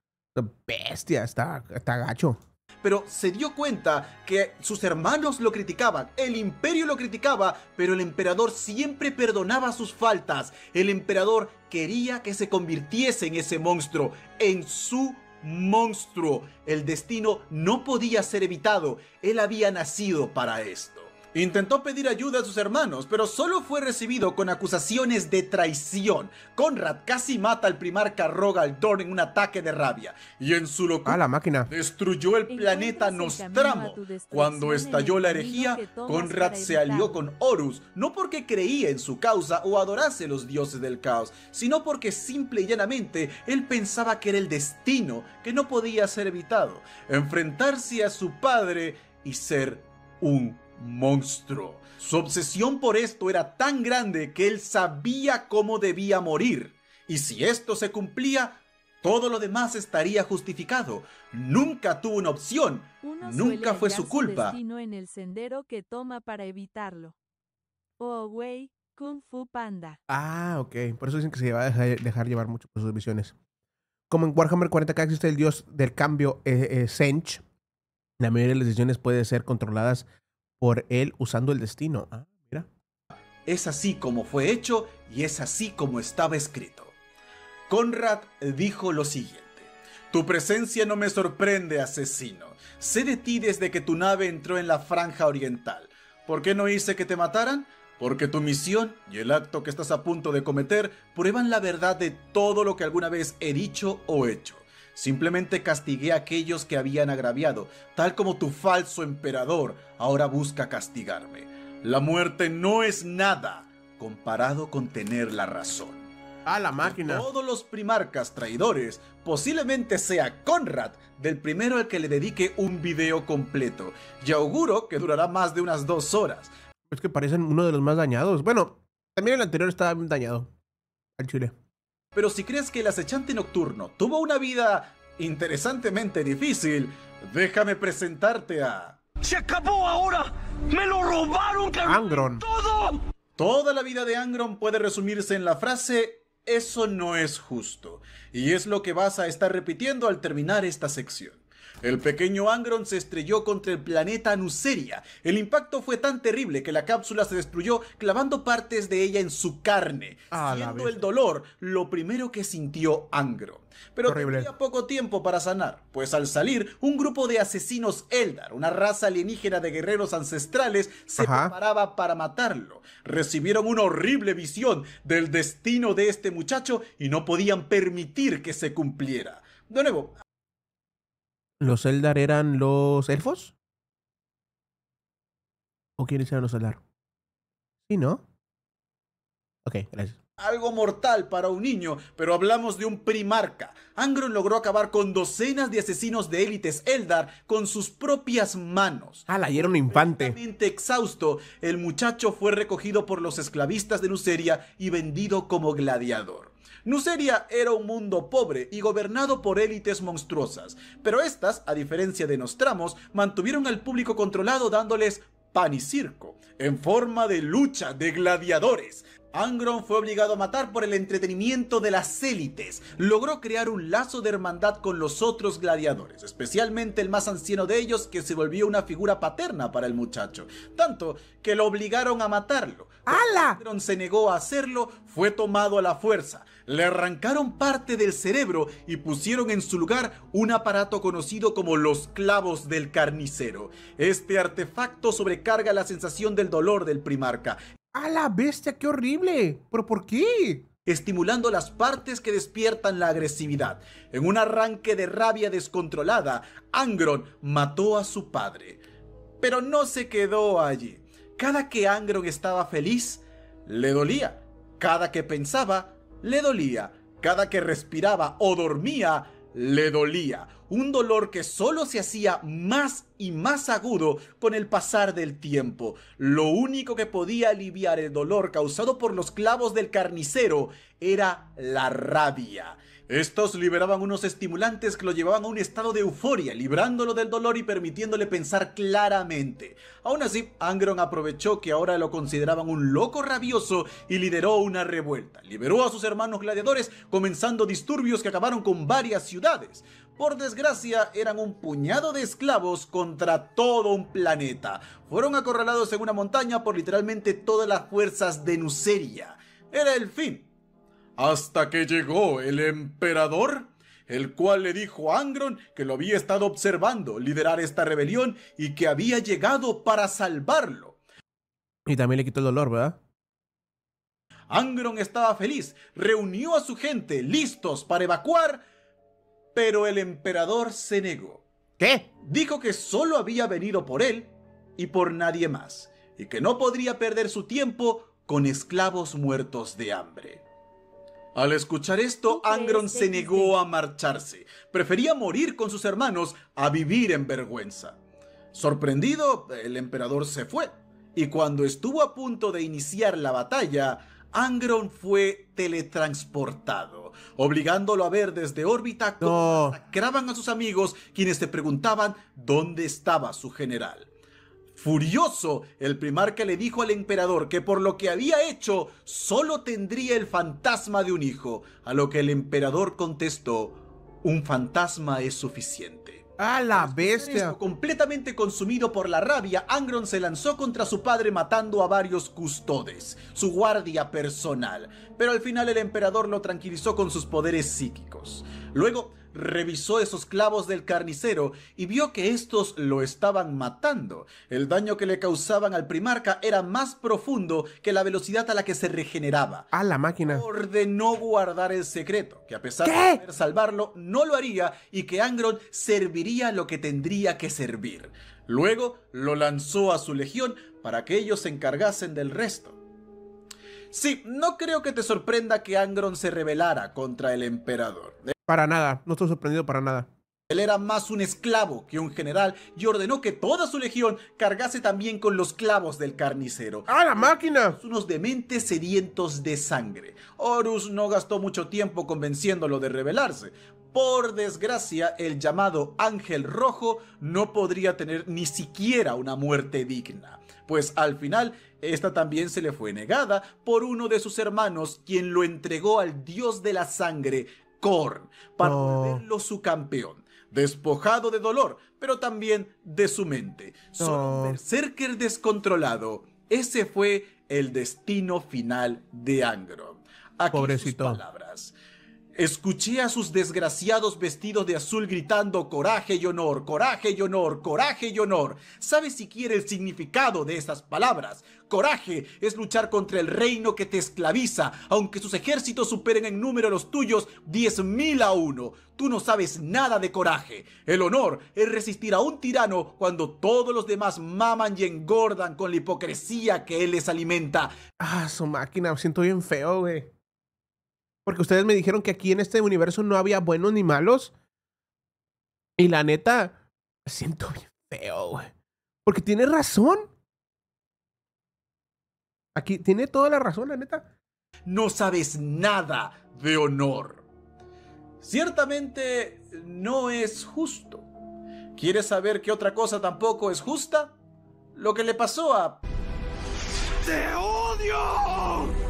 Bestia, está gacho. Pero se dio cuenta que sus hermanos lo criticaban, el imperio lo criticaba, pero el emperador siempre perdonaba sus faltas. El emperador quería que se convirtiese en ese monstruo, en su monstruo. El destino no podía ser evitado, él había nacido para esto. Intentó pedir ayuda a sus hermanos, pero solo fue recibido con acusaciones de traición. Conrad casi mata al primarca Rogal Dorn en un ataque de rabia, y en su locura la máquina destruyó el planeta Nostramo. Cuando estalló la herejía, Conrad se alió con Horus, no porque creía en su causa o adorase los dioses del caos, sino porque simple y llanamente él pensaba que era el destino que no podía ser evitado, enfrentarse a su padre y ser un monstruo. Su obsesión por esto era tan grande que él sabía cómo debía morir. Y si esto se cumplía, todo lo demás estaría justificado. Nunca tuvo una opción. Nunca fue su culpa. Destino en el sendero que toma para evitarlo. Oh, güey, Kung Fu Panda. Ok. Por eso dicen que se va a dejar llevar mucho por sus visiones. Como en Warhammer 40k existe el dios del cambio, Sench, la mayoría de las decisiones pueden ser controladas por él usando el destino. Mira. Es así como fue hecho y es así como estaba escrito. Conrad dijo lo siguiente: tu presencia no me sorprende, asesino. Sé de ti desde que tu nave entró en la franja oriental. ¿Por qué no hice que te mataran? Porque tu misión y el acto que estás a punto de cometer prueban la verdad de todo lo que alguna vez he dicho o hecho. Simplemente castigué a aquellos que habían agraviado, tal como tu falso emperador ahora busca castigarme. La muerte no es nada comparado con tener la razón. ¡Ah, la máquina! Todos los primarcas traidores, posiblemente sea Conrad, del primero al que le dedique un video completo. Y auguro que durará más de unas 2 horas. Es que parecen uno de los más dañados. Bueno, también el anterior estaba dañado. Al chile. Pero si crees que el acechante nocturno tuvo una vida interesantemente difícil, déjame presentarte a... ¡Se acabó ahora! ¡Me lo robaron, Angron. todo! Toda la vida de Angron puede resumirse en la frase: eso no es justo. Y es lo que vas a estar repitiendo al terminar esta sección. El pequeño Angron se estrelló contra el planeta Nuceria. El impacto fue tan terrible que la cápsula se destruyó clavando partes de ella en su carne, siendo el dolor lo primero que sintió Angron. Pero tenía poco tiempo para sanar, pues al salir, un grupo de asesinos Eldar, una raza alienígena de guerreros ancestrales, se preparaba para matarlo. Recibieron una horrible visión del destino de este muchacho y no podían permitir que se cumpliera. De nuevo, ¿los Eldar eran los elfos? ¿O quiénes eran los Eldar? Sí, ¿no? Ok, gracias. Algo mortal para un niño, pero hablamos de un primarca. Angron logró acabar con docenas de asesinos de élites Eldar con sus propias manos. Y era un infante. Completamente exhausto, el muchacho fue recogido por los esclavistas de Nuceria y vendido como gladiador. Nuceria era un mundo pobre y gobernado por élites monstruosas, pero estas, a diferencia de Nostramos, mantuvieron al público controlado dándoles pan y circo, en forma de lucha de gladiadores. Angron fue obligado a matar por el entretenimiento de las élites. Logró crear un lazo de hermandad con los otros gladiadores, especialmente el más anciano de ellos, que se volvió una figura paterna para el muchacho, tanto que lo obligaron a matarlo. Cuando Angron se negó a hacerlo, fue tomado a la fuerza. Le arrancaron parte del cerebro y pusieron en su lugar un aparato conocido como los clavos del carnicero. Este artefacto sobrecarga la sensación del dolor del primarca. ¡A la bestia! ¡Qué horrible! ¿Pero por qué? Estimulando las partes que despiertan la agresividad. En un arranque de rabia descontrolada, Angron mató a su padre. Pero no se quedó allí. Cada que Angron estaba feliz, le dolía. Cada que pensaba, le dolía. Cada que respiraba o dormía, le dolía. Un dolor que solo se hacía más y más agudo con el pasar del tiempo. Lo único que podía aliviar el dolor causado por los clavos del carnicero era la rabia. Estos liberaban unos estimulantes que lo llevaban a un estado de euforia, librándolo del dolor y permitiéndole pensar claramente. Aún así, Angron aprovechó que ahora lo consideraban un loco rabioso y lideró una revuelta. Liberó a sus hermanos gladiadores, comenzando disturbios que acabaron con varias ciudades. Por desgracia, eran un puñado de esclavos contra todo un planeta. Fueron acorralados en una montaña por literalmente todas las fuerzas de Nuceria. Era el fin. Hasta que llegó el emperador, el cual le dijo a Angron que lo había estado observando liderar esta rebelión y que había llegado para salvarlo. Y también le quitó el dolor, ¿verdad? Angron estaba feliz, reunió a su gente listos para evacuar, pero el emperador se negó. ¿Qué? Dijo que solo había venido por él y por nadie más, y que no podría perder su tiempo con esclavos muertos de hambre. Al escuchar esto, Angron se negó a marcharse. Prefería morir con sus hermanos a vivir en vergüenza. Sorprendido, el emperador se fue, y cuando estuvo a punto de iniciar la batalla, Angron fue teletransportado, obligándolo a ver desde órbita cómo masacraban a sus amigos, quienes se preguntaban dónde estaba su general. Furioso, el primarca le dijo al emperador que por lo que había hecho, solo tendría el fantasma de un hijo, a lo que el emperador contestó: un fantasma es suficiente. ¡A la bestia! Completamente consumido por la rabia, Angron se lanzó contra su padre matando a varios custodes, su guardia personal, pero al final el emperador lo tranquilizó con sus poderes psíquicos. Luego revisó esos clavos del carnicero y vio que estos lo estaban matando. El daño que le causaban al primarca era más profundo que la velocidad a la que se regeneraba. ¡A la máquina! Ordenó guardar el secreto, que a pesar de poder salvarlo, no lo haría y que Angron serviría lo que tendría que servir. Luego lo lanzó a su legión para que ellos se encargasen del resto. Sí, no creo que te sorprenda que Angron se rebelara contra el emperador. Para nada, no estoy sorprendido para nada. Él era más un esclavo que un general y ordenó que toda su legión cargase también con los clavos del carnicero. ¡Ah, la máquina! Unos dementes sedientos de sangre. Horus no gastó mucho tiempo convenciéndolo de rebelarse. Por desgracia, el llamado Ángel Rojo no podría tener ni siquiera una muerte digna, pues al final esta también se le fue negada por uno de sus hermanos, quien lo entregó al dios de la sangre, Khorne, para volverlo su campeón. Despojado de dolor, pero también de su mente. Solo un berserker descontrolado. Ese fue el destino final de Angron. Aquí pobrecito. sus palabras. Escuché a sus desgraciados vestidos de azul gritando coraje y honor, coraje y honor, coraje y honor. ¿Sabes siquiera el significado de esas palabras? Coraje es luchar contra el reino que te esclaviza, aunque sus ejércitos superen en número los tuyos 10.000 a 1. Tú no sabes nada de coraje. El honor es resistir a un tirano cuando todos los demás maman y engordan con la hipocresía que él les alimenta. Ah, su máquina, me siento bien feo, güey. Porque ustedes me dijeron que aquí en este universo no había buenos ni malos. Y la neta, me siento bien feo, güey. Porque tiene razón. Aquí tiene toda la razón, la neta. No sabes nada de honor. Ciertamente no es justo. ¿Quieres saber qué otra cosa tampoco es justa? Lo que le pasó a... ¡Te odio!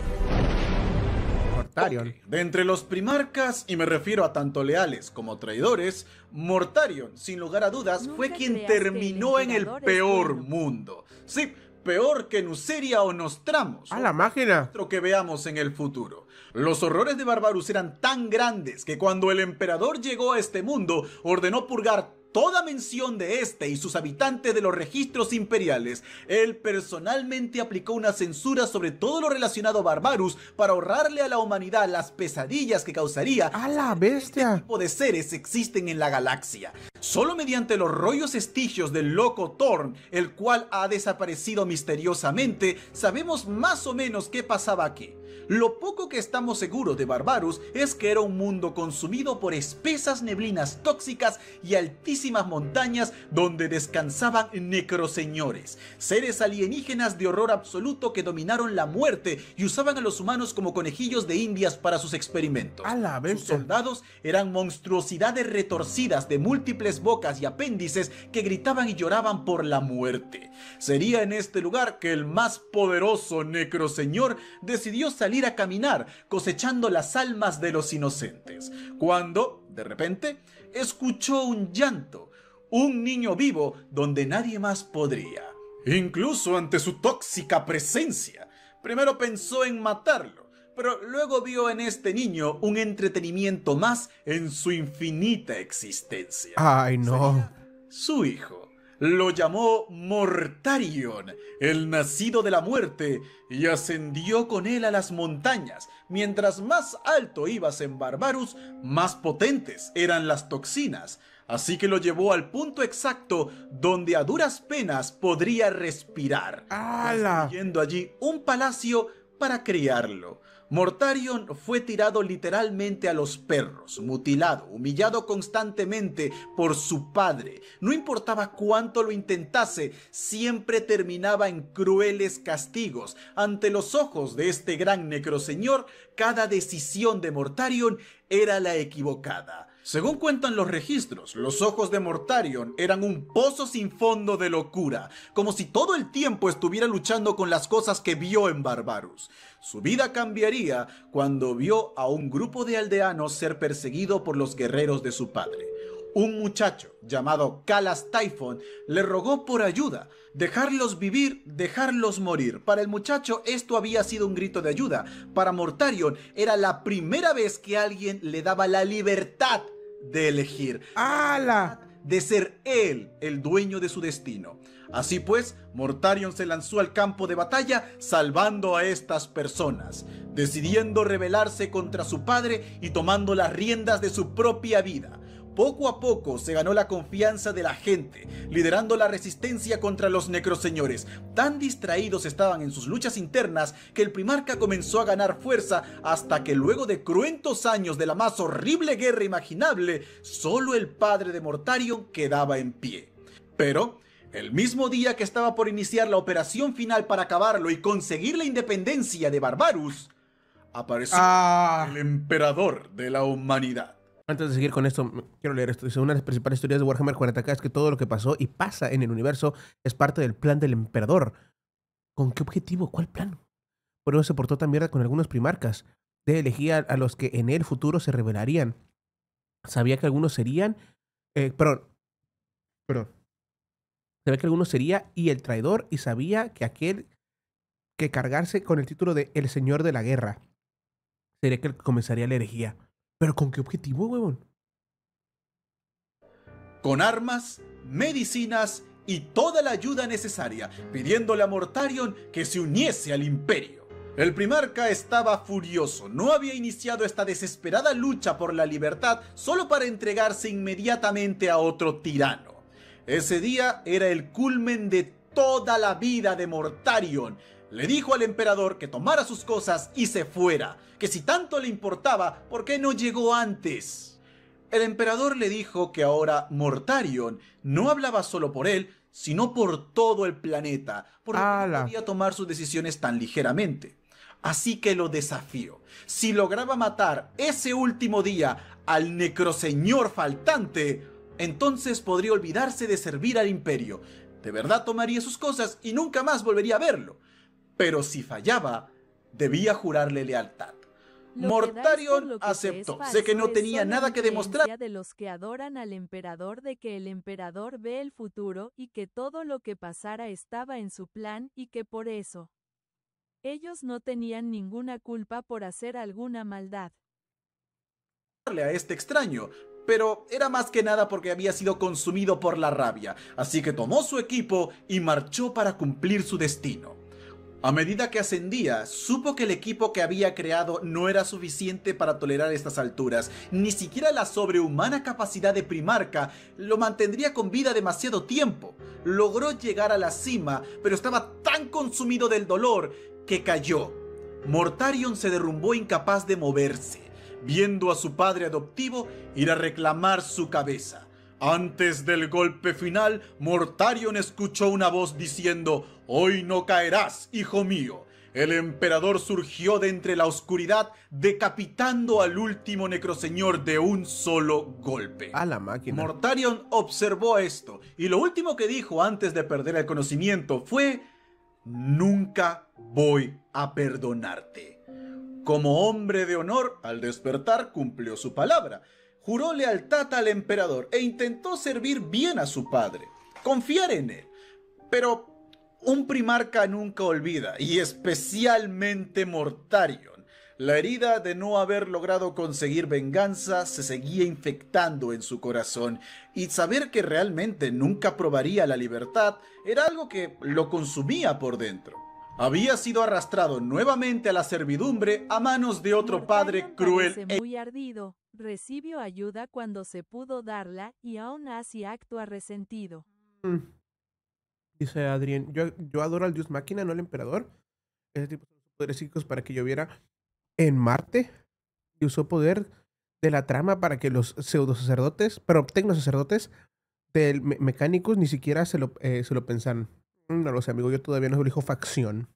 Mortarion. Okay. De entre los primarcas, y me refiero a tanto leales como traidores, Mortarion, sin lugar a dudas, fue quien terminó en el peor mundo. Sí, peor que Nuceria o Nostramos. ¡A la máquina! Lo que veamos en el futuro. Los horrores de Barbarus eran tan grandes que cuando el emperador llegó a este mundo, ordenó purgar toda mención de este y sus habitantes de los registros imperiales. Él personalmente aplicó una censura sobre todo lo relacionado a Barbarus para ahorrarle a la humanidad las pesadillas que causaría. ¡A la bestia! Este tipo de seres existen en la galaxia. Solo mediante los rollos estigios del loco Thorn, el cual ha desaparecido misteriosamente, sabemos más o menos qué pasaba aquí. Lo poco que estamos seguros de Barbarus es que era un mundo consumido por espesas neblinas tóxicas y altísimas montañas donde descansaban necroseñores, seres alienígenas de horror absoluto que dominaron la muerte y usaban a los humanos como conejillos de indias para sus experimentos. ¡A la bestia! Sus soldados eran monstruosidades retorcidas de múltiples bocas y apéndices que gritaban y lloraban por la muerte. Sería en este lugar que el más poderoso necroseñor decidió salir a caminar, cosechando las almas de los inocentes, cuando, de repente, escuchó un llanto, un niño vivo donde nadie más podría. Incluso ante su tóxica presencia, primero pensó en matarlo, pero luego vio en este niño un entretenimiento más en su infinita existencia. ¡Ay, no! Sería su hijo. Lo llamó Mortarion, el nacido de la muerte, y ascendió con él a las montañas. Mientras más alto ibas en Barbarus, más potentes eran las toxinas. Así que lo llevó al punto exacto donde a duras penas podría respirar, construyendo allí un palacio para criarlo. Mortarion fue tirado literalmente a los perros, mutilado, humillado constantemente por su padre. No importaba cuánto lo intentase, siempre terminaba en crueles castigos. Ante los ojos de este gran necroseñor, cada decisión de Mortarion era la equivocada. Según cuentan los registros, los ojos de Mortarion eran un pozo sin fondo de locura, como si todo el tiempo estuviera luchando con las cosas que vio en Barbarus. Su vida cambiaría cuando vio a un grupo de aldeanos ser perseguido por los guerreros de su padre. Un muchacho llamado Calas Typhon le rogó por ayuda, dejarlos vivir, dejarlos morir. Para el muchacho esto había sido un grito de ayuda. Para Mortarion era la primera vez que alguien le daba la libertad de elegir, ¡ala! de ser él el dueño de su destino. Así pues, Mortarion se lanzó al campo de batalla salvando a estas personas, decidiendo rebelarse contra su padre y tomando las riendas de su propia vida. poco a poco se ganó la confianza de la gente, liderando la resistencia contra los necroseñores. Tan distraídos estaban en sus luchas internas que el Primarca comenzó a ganar fuerza hasta que luego de cruentos años de la más horrible guerra imaginable, solo el padre de Mortarion quedaba en pie. Pero el mismo día que estaba por iniciar la operación final para acabarlo y conseguir la independencia de Barbarus, apareció el emperador de la humanidad. Antes de seguir con esto, quiero leer esto. Dice, una de las principales teorías de Warhammer 40k es que todo lo que pasó y pasa en el universo es parte del plan del emperador. ¿Con qué objetivo? ¿Cuál plan? Por eso se portó tan mierda con algunos primarcas. De elegir a los que en el futuro se rebelarían. Sabía que algunos serían... Sabía que algunos sería y el traidor, y sabía que aquel que cargarse con el título de El Señor de la Guerra sería que comenzaría la herejía. ¿Pero con qué objetivo, huevón? Con armas, medicinas y toda la ayuda necesaria, pidiéndole a Mortarion que se uniese al imperio. El Primarca estaba furioso, no había iniciado esta desesperada lucha por la libertad solo para entregarse inmediatamente a otro tirano. Ese día era el culmen de toda la vida de Mortarion. Le dijo al emperador que tomara sus cosas y se fuera, que si tanto le importaba, ¿por qué no llegó antes? El emperador le dijo que ahora Mortarion no hablaba solo por él, sino por todo el planeta, por lo que no podía tomar sus decisiones tan ligeramente. Así que lo desafió. Si lograba matar ese último día al necroseñor faltante, entonces podría olvidarse de servir al imperio. De verdad tomaría sus cosas y nunca más volvería a verlo. Pero si fallaba, debía jurarle lealtad. Mortarion aceptó. Sé que no tenía nada que demostrar. De los que adoran al emperador, de que el emperador ve el futuro y que todo lo que pasara estaba en su plan y que por eso ellos no tenían ninguna culpa por hacer alguna maldad. A este extraño, pero era más que nada porque había sido consumido por la rabia, así que tomó su equipo y marchó para cumplir su destino. A medida que ascendía, supo que el equipo que había creado no era suficiente para tolerar estas alturas. Ni siquiera la sobrehumana capacidad de Primarca lo mantendría con vida demasiado tiempo. Logró llegar a la cima, pero estaba tan consumido del dolor que cayó. Mortarion se derrumbó incapaz de moverse, viendo a su padre adoptivo ir a reclamar su cabeza. Antes del golpe final, Mortarion escuchó una voz diciendo: «Hoy no caerás, hijo mío». El emperador surgió de entre la oscuridad, decapitando al último necroseñor de un solo golpe. A la máquina. Mortarion observó esto, y lo último que dijo antes de perder el conocimiento fue: «Nunca voy a perdonarte». Como hombre de honor, al despertar cumplió su palabra. Juró lealtad al emperador e intentó servir bien a su padre, confiar en él. Pero un Primarca nunca olvida, y especialmente Mortarion. La herida de no haber logrado conseguir venganza se seguía infectando en su corazón, y saber que realmente nunca probaría la libertad era algo que lo consumía por dentro. Había sido arrastrado nuevamente a la servidumbre a manos de otro padre cruel muy ardido. Recibió ayuda cuando se pudo darla y aún así actúa resentido. Dice Adrien, yo adoro al dios máquina, no al emperador. Ese tipo de poderes psíquicos para que lloviera en Marte. Y usó poder de la trama para que los pseudo sacerdotes, pero tecnosacerdotes del mecánicos ni siquiera se lo pensaron. No lo sé, amigo, yo todavía no elijo facción.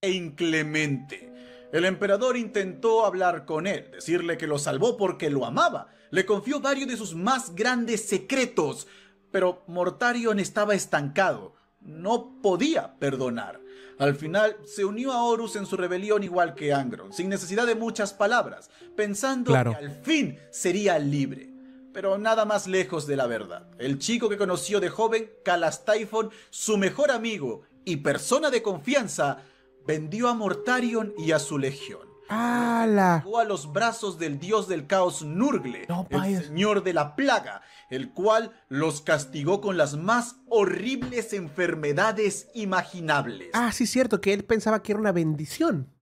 E inclemente. El emperador intentó hablar con él, decirle que lo salvó porque lo amaba. Le confió varios de sus más grandes secretos, pero Mortarion estaba estancado. No podía perdonar. Al final se unió a Horus en su rebelión igual que Angron, sin necesidad de muchas palabras, pensando que al fin sería libre. Pero nada más lejos de la verdad. El chico que conoció de joven, Calas Typhon, su mejor amigo y persona de confianza, vendió a Mortarion y a su legión. Llegó a los brazos del dios del caos Nurgle, el señor de la plaga, el cual los castigó con las más horribles enfermedades imaginables. Sí, cierto, que él pensaba que era una bendición.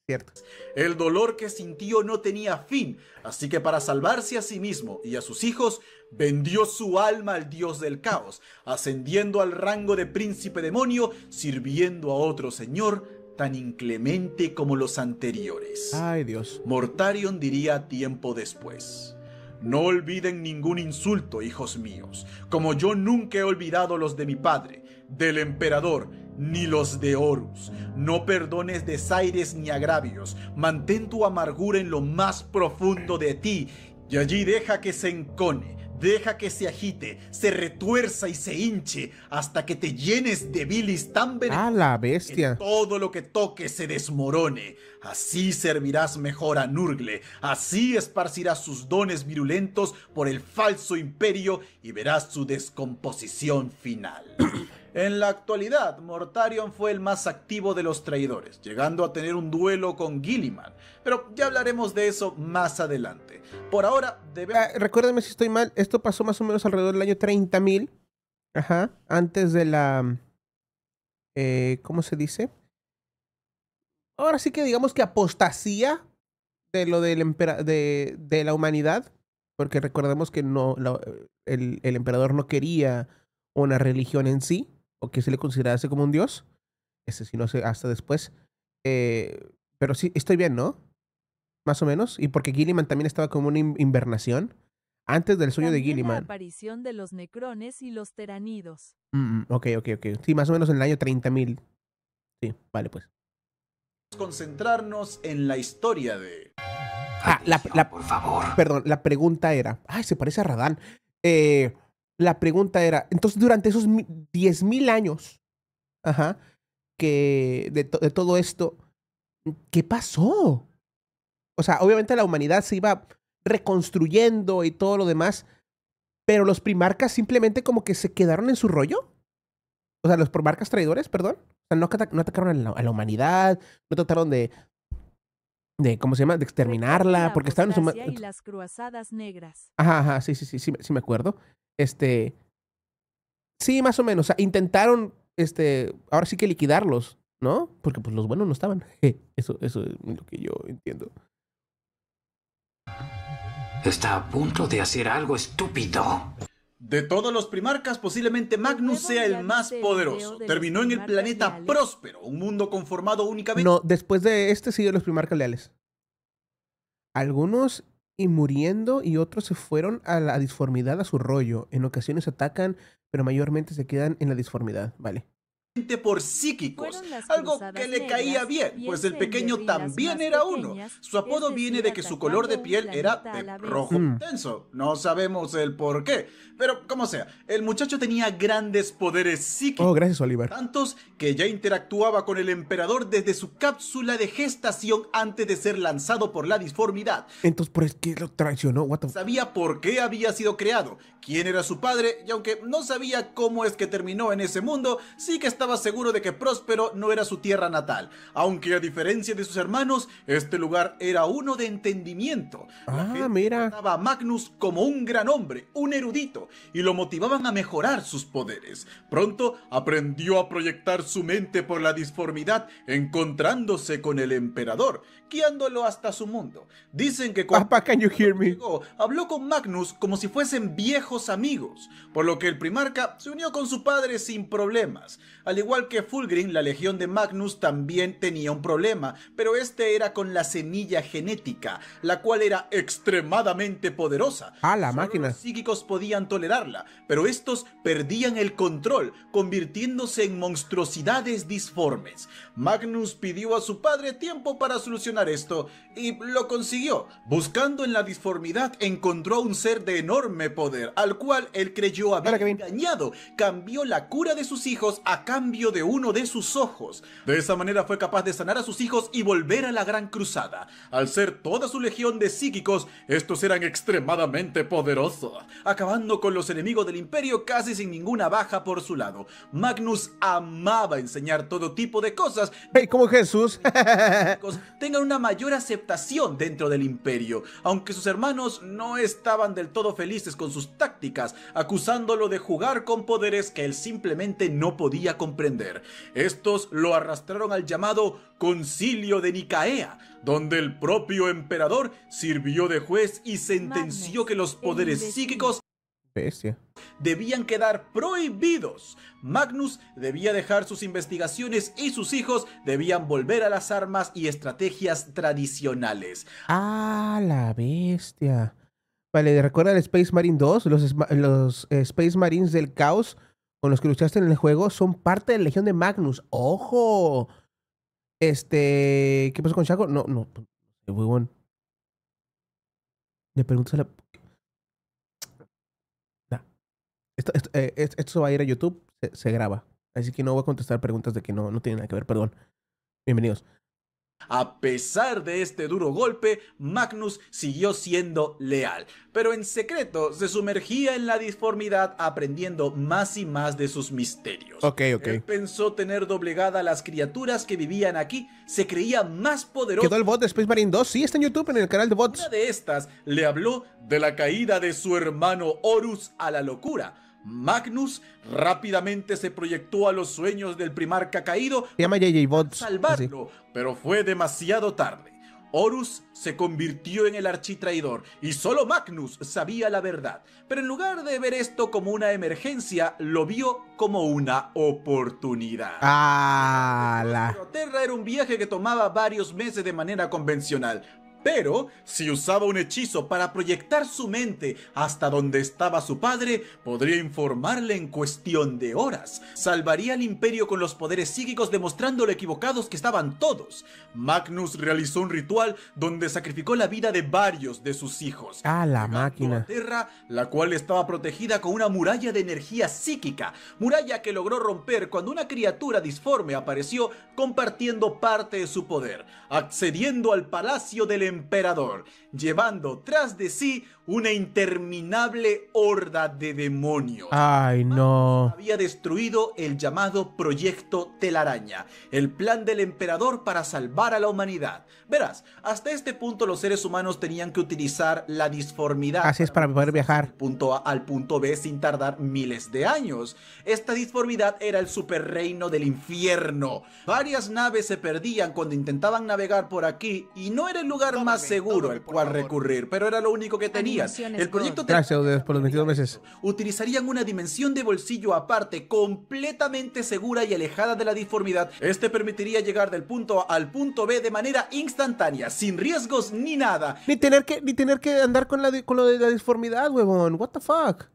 Cierto. El dolor que sintió no tenía fin, así que para salvarse a sí mismo y a sus hijos, vendió su alma al dios del caos, ascendiendo al rango de príncipe demonio, sirviendo a otro señor tan inclemente como los anteriores. Ay, Dios. Mortarion diría tiempo después: no olviden ningún insulto, hijos míos, como yo nunca he olvidado los de mi padre, del emperador, ni los de Horus. No perdones desaires ni agravios, mantén tu amargura en lo más profundo de ti, y allí deja que se encone, deja que se agite, se retuerza y se hinche, hasta que te llenes de bilis tan venenosa ¡Ah, la bestia! que todo lo que toques se desmorone. Así servirás mejor a Nurgle, así esparcirás sus dones virulentos por el falso imperio y verás su descomposición final. En la actualidad, Mortarion fue el más activo de los traidores, llegando a tener un duelo con Guilliman, pero ya hablaremos de eso más adelante. Por ahora, debemos... Recuérdame si estoy mal, esto pasó más o menos alrededor del año 30.000. Ajá, antes de la... ¿cómo se dice? Ahora sí que digamos que apostasía de lo del de la humanidad, porque recordemos que no, el emperador no quería una religión en sí, o que se le considerase como un dios. Ese sí no sé, hasta después. Pero sí, estoy bien, ¿no? Más o menos. Y porque Guilliman también estaba como una invernación antes del sueño de Guilliman. La aparición de los necrones y los teranidos. Ok. Sí, más o menos en el año 30.000. Sí, vale, pues. Concentrarnos en la historia de... por favor. Perdón, la pregunta era... Ay, se parece a Radán. La pregunta era, entonces durante esos 10.000 años, ajá, que de todo esto, ¿qué pasó? O sea, obviamente la humanidad se iba reconstruyendo y todo lo demás, pero los primarcas simplemente como que se quedaron en su rollo. O sea, los primarcas traidores, perdón. O sea, no atacaron a la humanidad, no trataron de ¿cómo se llama? De exterminarla, porque estaban en su... y las cruzadas negras. Ajá, sí me acuerdo. Sí, más o menos. O sea, intentaron, ahora sí que liquidarlos, ¿no? Porque pues los buenos no estaban. Eso es lo que yo entiendo. Está a punto de hacer algo estúpido. De todos los primarcas, posiblemente Magnus sea el más poderoso. Terminó en el planeta Próspero, un mundo conformado únicamente... No, después de siguen los primarcas leales. Algunos y muriendo y otros se fueron a la disformidad, a su rollo. En ocasiones atacan, pero mayormente se quedan en la disformidad. Vale. Por psíquicos, algo que le caía bien, pues el pequeño también era uno. Su apodo viene de que su color de piel era de rojo intenso. No sabemos el por qué, pero como sea, el muchacho tenía grandes poderes psíquicos. Oh, gracias, Oliver. Tantos que ya interactuaba con el emperador desde su cápsula de gestación antes de ser lanzado por la disformidad. Entonces, ¿por qué lo traicionó? Sabía por qué había sido creado, quién era su padre, y aunque no sabía cómo es que terminó en ese mundo, sí que estaba seguro de que Próspero no era su tierra natal, aunque a diferencia de sus hermanos, este lugar era uno de entendimiento. Mira. Trataba a Magnus como un gran hombre, un erudito, y lo motivaban a mejorar sus poderes. Pronto aprendió a proyectar su mente por la disformidad, encontrándose con el emperador, guiándolo hasta su mundo. Dicen que cuando llegó, habló con Magnus como si fuesen viejos amigos, por lo que el primarca se unió con su padre sin problemas. Al igual que Fulgrim, la legión de Magnus también tenía un problema, pero este era con la semilla genética, la cual era extremadamente poderosa. La máquina. Los psíquicos podían tolerarla, pero estos perdían el control, convirtiéndose en monstruosidades disformes. Magnus pidió a su padre tiempo para solucionar esto, y lo consiguió. Buscando en la disformidad, encontró un ser de enorme poder, al cual él creyó haber engañado. Cambió la cura de sus hijos a cambio de uno de sus ojos. De esa manera fue capaz de sanar a sus hijos y volver a la Gran Cruzada. Al ser toda su legión de psíquicos, estos eran extremadamente poderosos, acabando con los enemigos del imperio casi sin ninguna baja por su lado. Magnus amaba enseñar todo tipo de cosas. Como Jesús. Tengan una mayor aceptación dentro del imperio, aunque sus hermanos no estaban del todo felices con sus tácticas, acusándolo de jugar con poderes que él simplemente no podía comprender. comprender. Estos lo arrastraron al llamado Concilio de Nicea, donde el propio emperador sirvió de juez y sentenció que los poderes psíquicos debían quedar prohibidos. Magnus debía dejar sus investigaciones y sus hijos debían volver a las armas y estrategias tradicionales. ¡Ah, la bestia! Vale, ¿recuerda el Space Marine 2? Los Space Marines del caos con los que luchaste en el juego son parte de la Legión de Magnus. ¡Ojo! ¿Qué pasó con Shaco? No, muy bueno. Le preguntas a la... Esto va a ir a YouTube, se graba. Así que no voy a contestar preguntas de que no tienen nada que ver, perdón. Bienvenidos. A pesar de este duro golpe, Magnus siguió siendo leal, pero en secreto se sumergía en la disformidad aprendiendo más y más de sus misterios. Él pensó tener doblegada a las criaturas que vivían aquí, se creía más poderoso. ¿Quedó el bot de Space Marine 2? Sí, está en YouTube, en el canal de bots. Una de estas le habló de la caída de su hermano Horus a la locura. Magnus rápidamente se proyectó a los sueños del primarca caído. Se llama JJ Bots. Salvarlo, pero fue demasiado tarde. Horus se convirtió en el architraidor y solo Magnus sabía la verdad. Pero en lugar de ver esto como una emergencia, lo vio como una oportunidad. Terra era un viaje que tomaba varios meses de manera convencional. Pero, si usaba un hechizo para proyectar su mente hasta donde estaba su padre, podría informarle en cuestión de horas. Salvaría al imperio con los poderes psíquicos demostrando lo equivocados que estaban todos. Magnus realizó un ritual donde sacrificó la vida de varios de sus hijos. La máquina. A Terra, la cual estaba protegida con una muralla de energía psíquica. Muralla que logró romper cuando una criatura disforme apareció compartiendo parte de su poder, accediendo al palacio del emperador, llevando tras de sí una interminable horda de demonios. ¡Ay, no! Había destruido el llamado Proyecto Telaraña, el plan del emperador para salvar a la humanidad. Verás, hasta este punto los seres humanos tenían que utilizar la disformidad. Así es, para poder viajar. Punto A al punto B sin tardar miles de años. Esta disformidad era el superreino del infierno. Varias naves se perdían cuando intentaban navegar por aquí y no era el lugar más seguro al cual recurrir, pero era lo único que tenían. El proyecto Gracias por los 22 meses. Utilizarían una dimensión de bolsillo aparte, completamente segura y alejada de la disformidad. Este permitiría llegar del punto A al punto B de manera instantánea, sin riesgos ni nada. Ni tener que andar con lo de la disformidad, huevón. What the fuck.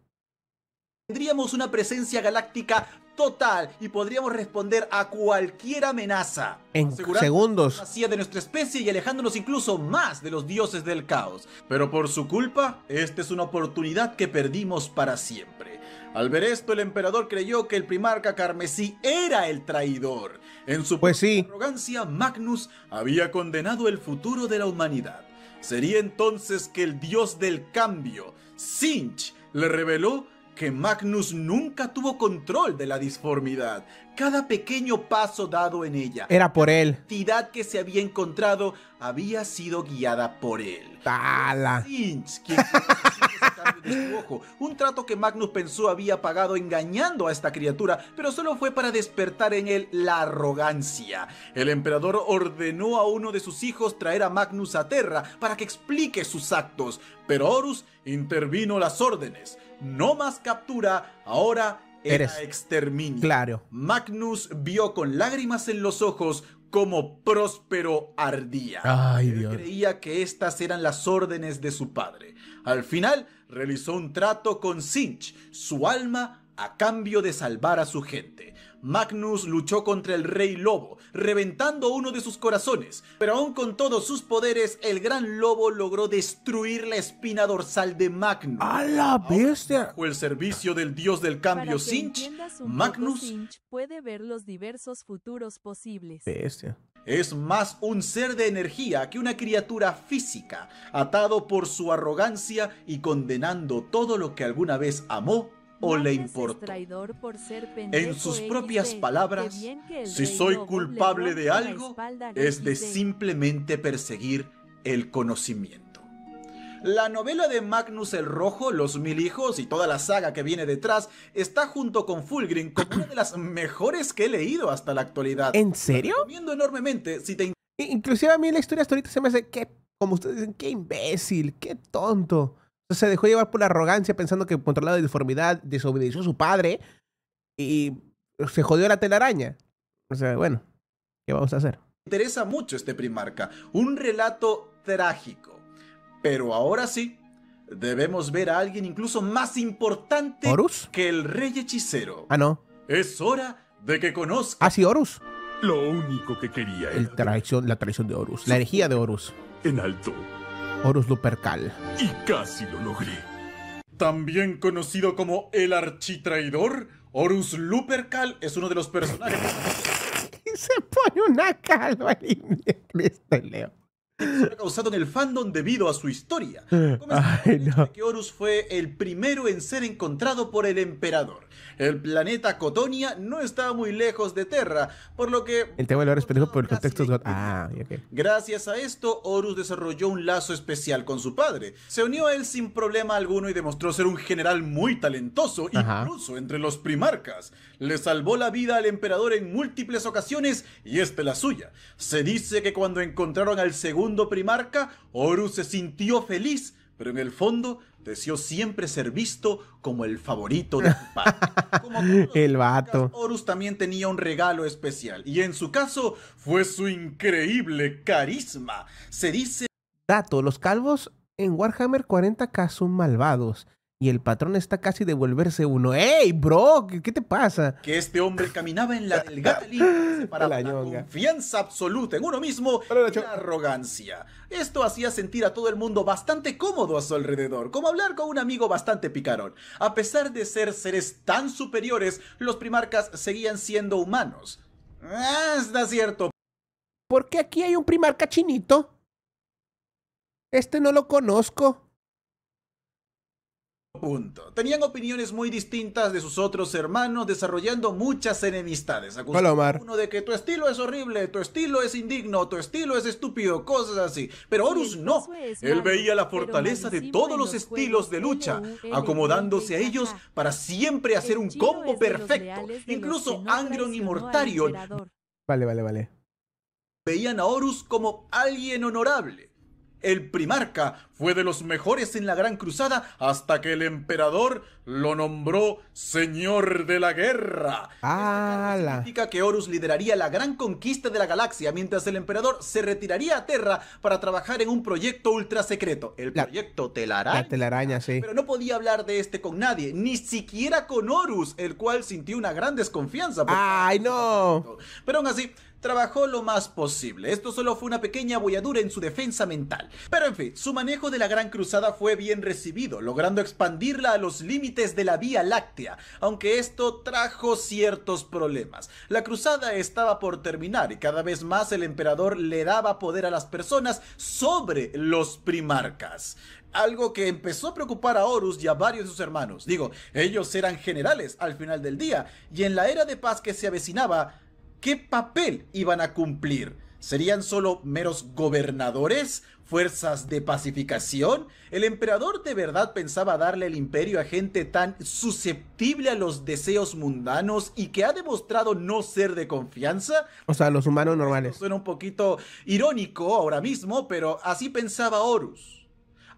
Tendríamos una presencia galáctica total y podríamos responder a cualquier amenaza en segundos. Hacía de nuestra especie y alejándonos incluso más de los dioses del caos. Pero por su culpa, esta es una oportunidad que perdimos para siempre. Al ver esto, el emperador creyó que el primarca carmesí era el traidor. En su arrogancia, Magnus había condenado el futuro de la humanidad. Sería entonces que el dios del cambio, Tzeentch, le reveló que Magnus nunca tuvo control de la disformidad. Cada pequeño paso dado en ella era por él. La entidad que se había encontrado había sido guiada por él. Tzeentch, quien de su ojo. Un trato que Magnus pensó había pagado engañando a esta criatura, pero solo fue para despertar en él la arrogancia. El emperador ordenó a uno de sus hijos traer a Magnus a Terra para que explique sus actos, pero Horus intervino las órdenes. No más captura, ahora era exterminio. Claro. Magnus vio con lágrimas en los ojos cómo Próspero ardía. Ay, Él Dios. creía que estas eran las órdenes de su padre. Al final, realizó un trato con Tzeentch, su alma, a cambio de salvar a su gente. Magnus luchó contra el Rey Lobo, reventando uno de sus corazones, pero aún con todos sus poderes, el Gran Lobo logró destruir la espina dorsal de Magnus. ¡A la bestia! Bajo el servicio del dios del cambio Tzeentch, Magnus Tzeentch puede ver los diversos futuros posibles. Bestia. Es más un ser de energía que una criatura física, atado por su arrogancia y condenando todo lo que alguna vez amó o le importó. En sus propias palabras, si soy culpable de algo, es de simplemente perseguir el conocimiento. La novela de Magnus el Rojo, Los Mil Hijos y toda la saga que viene detrás está junto con Fulgrim como una de las mejores que he leído hasta la actualidad. ¿En serio? La recomiendo enormemente si te... Inclusive a mí la historia hasta ahorita se me hace que, como ustedes dicen, qué imbécil, qué tonto. O sea, se dejó llevar por la arrogancia pensando que controlado de deformidad desobedeció a su padre y se jodió la telaraña. O sea, bueno, ¿qué vamos a hacer? Me interesa mucho este Primarca, un relato trágico. Pero ahora sí, debemos ver a alguien incluso más importante ¿Horus? Que el rey hechicero. Ah, no. Es hora de que conozca. Ah, sí, Horus. Lo único que quería era La traición de Horus. La herejía de Horus. en alto. Horus Lupercal. Y casi lo logré. También conocido como el architraidor, Horus Lupercal es uno de los personajes Y se pone una calva Cristo, Leo. que ha causado en el fandom debido a su historia. Ay, no. Que Horus fue el primero en ser encontrado por el emperador. El planeta Cotonia no estaba muy lejos de Terra, por lo que... El tema de Horus es pendejo por el contexto. Ah, ok. Gracias a esto, Horus desarrolló un lazo especial con su padre. Se unió a él sin problema alguno y demostró ser un general muy talentoso, incluso entre los primarcas. Le salvó la vida al emperador en múltiples ocasiones y esta es la suya. Se dice que cuando encontraron al segundo primarca, Horus se sintió feliz, pero en el fondo deseó siempre ser visto como el favorito de su padre. Como el vato. Horus también tenía un regalo especial, y en su caso fue su increíble carisma. Se dice... Dato, los calvos en Warhammer 40k son malvados. Y el patrón está casi de volverse uno. ¡Ey, bro! ¿Qué te pasa? Que este hombre caminaba en la delgada línea que separaba la confianza absoluta en uno mismo y la arrogancia. Esto hacía sentir a todo el mundo bastante cómodo a su alrededor, como hablar con un amigo bastante picarón. A pesar de ser seres tan superiores, los primarcas seguían siendo humanos. Hasta cierto. ¿Por qué aquí hay un primarca chinito? Este no lo conozco. Punto. Tenían opiniones muy distintas de sus otros hermanos, desarrollando muchas enemistades. Acusando a uno de que tu estilo es horrible, tu estilo es indigno, tu estilo es estúpido, cosas así. Pero Horus no. Él veía la fortaleza de todos los estilos de lucha, acomodándose a ellos para siempre hacer un combo perfecto. Incluso Angron y Mortarion Vale. veían a Horus como alguien honorable. El primarca fue de los mejores en la Gran Cruzada hasta que el emperador lo nombró Señor de la Guerra. Significa que Horus lideraría la gran conquista de la galaxia, mientras el emperador se retiraría a Terra para trabajar en un proyecto ultra secreto. El proyecto Telaraña. La telaraña, sí. Pero no podía hablar de este con nadie, ni siquiera con Horus, el cual sintió una gran desconfianza. ¡Ay, no! Pero aún así, trabajó lo más posible. Esto solo fue una pequeña bolladura en su defensa mental. Pero en fin, su manejo de la Gran Cruzada fue bien recibido, logrando expandirla a los límites de la Vía Láctea, aunque esto trajo ciertos problemas. La cruzada estaba por terminar y cada vez más el emperador le daba poder a las personas sobre los primarcas. Algo que empezó a preocupar a Horus y a varios de sus hermanos. Digo, ellos eran generales al final del día, y en la era de paz que se avecinaba, ¿qué papel iban a cumplir? ¿Serían solo meros gobernadores? ¿Fuerzas de pacificación? ¿El emperador de verdad pensaba darle el imperio a gente tan susceptible a los deseos mundanos y que ha demostrado no ser de confianza? O sea, los humanos normales. Esto suena un poquito irónico ahora mismo, pero así pensaba Horus.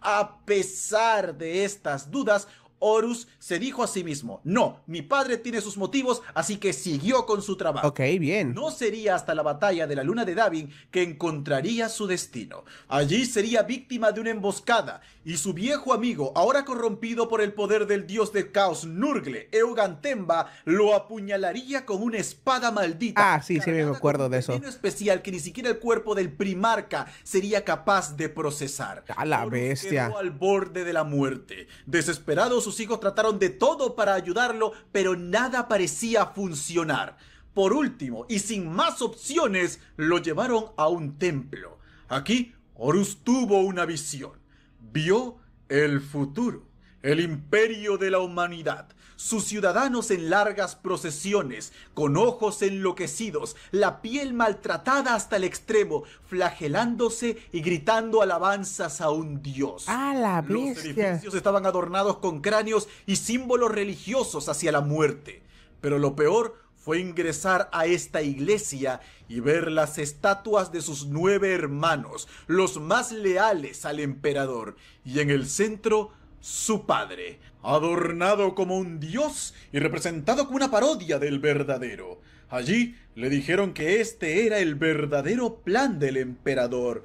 A pesar de estas dudas, Horus se dijo a sí mismo: no, mi padre tiene sus motivos, así que siguió con su trabajo. Ok, bien. No sería hasta la batalla de la luna de Davin que encontraría su destino. Allí sería víctima de una emboscada y su viejo amigo, ahora corrompido por el poder del dios del caos Nurgle, Eugantemba, lo apuñalaría con una espada maldita. Ah, sí, me acuerdo de eso. Un especial que ni siquiera el cuerpo del primarca sería capaz de procesar. A la bestia. Quedó al borde de la muerte. Desesperados, sus hijos trataron de todo para ayudarlo, pero nada parecía funcionar. Por último, y sin más opciones, lo llevaron a un templo. Aquí, Horus tuvo una visión. Vio el futuro. el imperio de la humanidad, sus ciudadanos en largas procesiones, con ojos enloquecidos, la piel maltratada hasta el extremo, flagelándose y gritando alabanzas a un dios. ¡Ah, la bestia! Los edificios estaban adornados con cráneos y símbolos religiosos hacia la muerte. Pero lo peor fue ingresar a esta iglesia y ver las estatuas de sus 9 hermanos, los más leales al emperador, y en el centro su padre, adornado como un dios y representado como una parodia del verdadero. Allí le dijeron que este era el verdadero plan del emperador.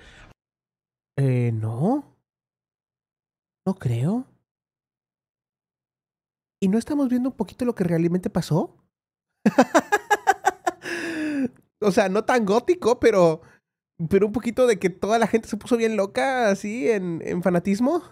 No. No creo. ¿Y no estamos viendo un poquito lo que realmente pasó? O sea, no tan gótico, pero un poquito de que toda la gente se puso bien loca, así, en fanatismo.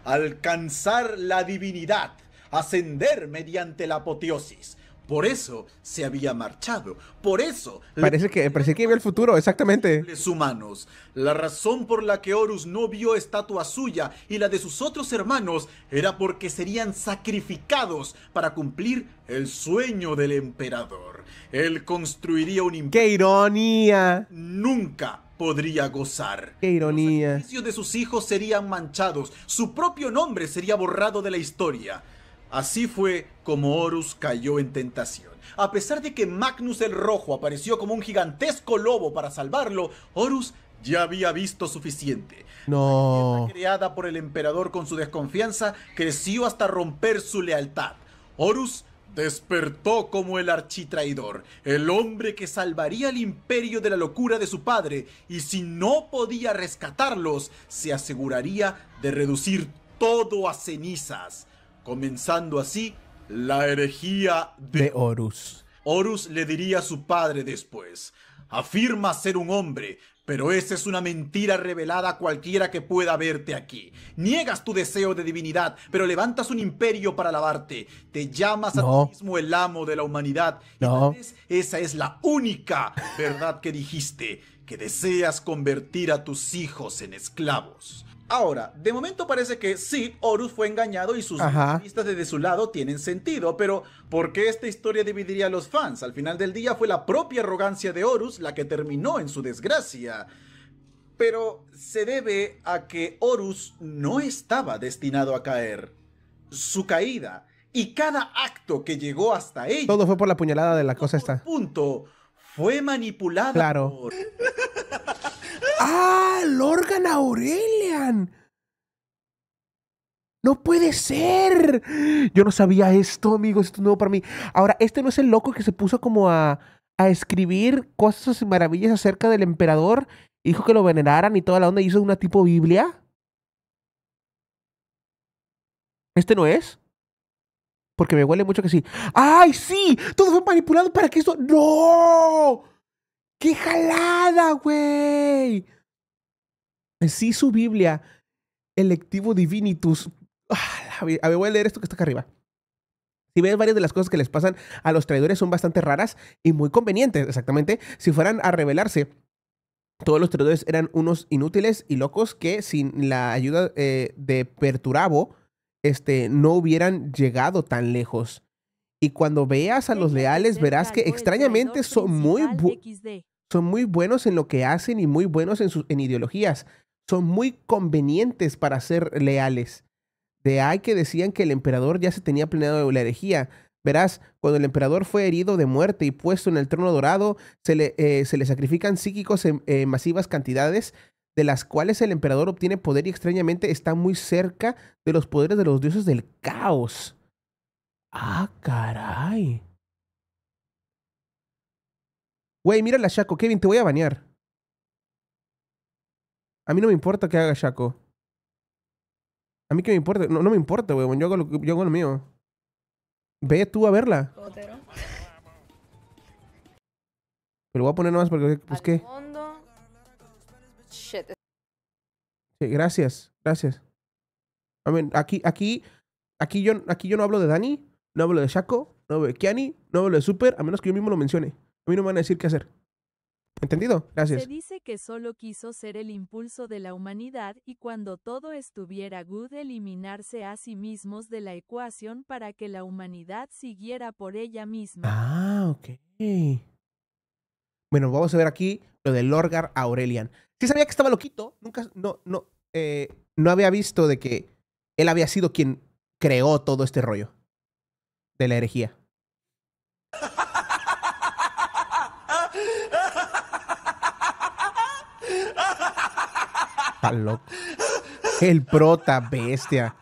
Alcanzar la divinidad, ascender mediante la apoteosis. Por eso se había marchado. Por eso... Parecía que vio el futuro, exactamente. Humanos. La razón por la que Horus no vio estatua suya y la de sus otros hermanos era porque serían sacrificados para cumplir el sueño del emperador. Él construiría un imperio. ¡Qué ironía! Nunca podría gozar. ¡Qué ironía! Los sacrificios de sus hijos serían manchados. Su propio nombre sería borrado de la historia. Así fue como Horus cayó en tentación. A pesar de que Magnus el Rojo apareció como un gigantesco lobo para salvarlo, Horus ya había visto suficiente. No. La guerra creada por el emperador con su desconfianza creció hasta romper su lealtad. Horus despertó como el architraidor, el hombre que salvaría el imperio de la locura de su padre, y si no podía rescatarlos, se aseguraría de reducir todo a cenizas, comenzando así la herejía de Horus. Horus le diría a su padre después: afirma ser un hombre, pero esa es una mentira revelada a cualquiera que pueda verte aquí. Niegas tu deseo de divinidad, pero levantas un imperio para alabarte. Te llamas a ti mismo el amo de la humanidad. Y tal vez esa es la única verdad que dijiste, que deseas convertir a tus hijos en esclavos. Ahora, de momento parece que sí, Horus fue engañado y sus vistas desde su lado tienen sentido, pero ¿por qué esta historia dividiría a los fans? Al final del día fue la propia arrogancia de Horus la que terminó en su desgracia. Pero se debe a que Horus no estaba destinado a caer. Su caída y cada acto que llegó hasta ella... Todo fue por la puñalada de la cosa esta. Punto. Fue manipulada por... ¡Ah! ¡Lorgan Aurelian! ¡No puede ser! Yo no sabía esto, amigos. Esto es nuevo para mí. Ahora, ¿este no es el loco que se puso como a escribir cosas y maravillas acerca del emperador? Dijo que lo veneraran y toda la onda. ¿Hizo una tipo Biblia? ¿Este no es? Porque me huele mucho que sí. ¡Ay, sí! Todo fue manipulado para que esto... ¡No! ¡Qué jalada, güey! Sí, su Biblia. Electivo Divinitus. A ver, voy a leer esto que está acá arriba. Si ves, varias de las cosas que les pasan a los traidores son bastante raras y muy convenientes, exactamente. Si fueran a rebelarse, todos los traidores eran unos inútiles y locos que sin la ayuda de Perturabo, no hubieran llegado tan lejos. Y cuando veas a los leales, verás que extrañamente son muy buenos en lo que hacen y muy buenos en ideologías. Son muy convenientes para ser leales. De ahí que decían que el emperador ya se tenía planeado la herejía. Verás, cuando el emperador fue herido de muerte y puesto en el trono dorado, se le sacrifican psíquicos en masivas cantidades, de las cuales el emperador obtiene poder y extrañamente está muy cerca de los poderes de los dioses del caos. ¡Ah, caray! Güey, mira la Shaco. Kevin, te voy a banear. A mí no me importa que haga Shaco. A mí que me importa. No me importa, güey. Yo hago lo mío. Ve tú a verla. Me lo voy a poner nomás porque... Pues, ¿qué? Sí, gracias. Gracias. I mean, aquí yo no hablo de Dani. No hablo de Shaco. No hablo de Kiani. No hablo de Super. A menos que yo mismo lo mencione. A mí no me van a decir qué hacer. ¿Entendido? Gracias. Se dice que solo quiso ser el impulso de la humanidad y cuando todo estuviera good eliminarse a sí mismos de la ecuación para que la humanidad siguiera por ella misma. Ah, ok. Bueno, vamos a ver aquí lo de Lorgar Aurelian. Sí sabía que estaba loquito. Nunca, no había visto de que él había sido quien creó todo este rollo de la herejía. Está loco. El prota bestia.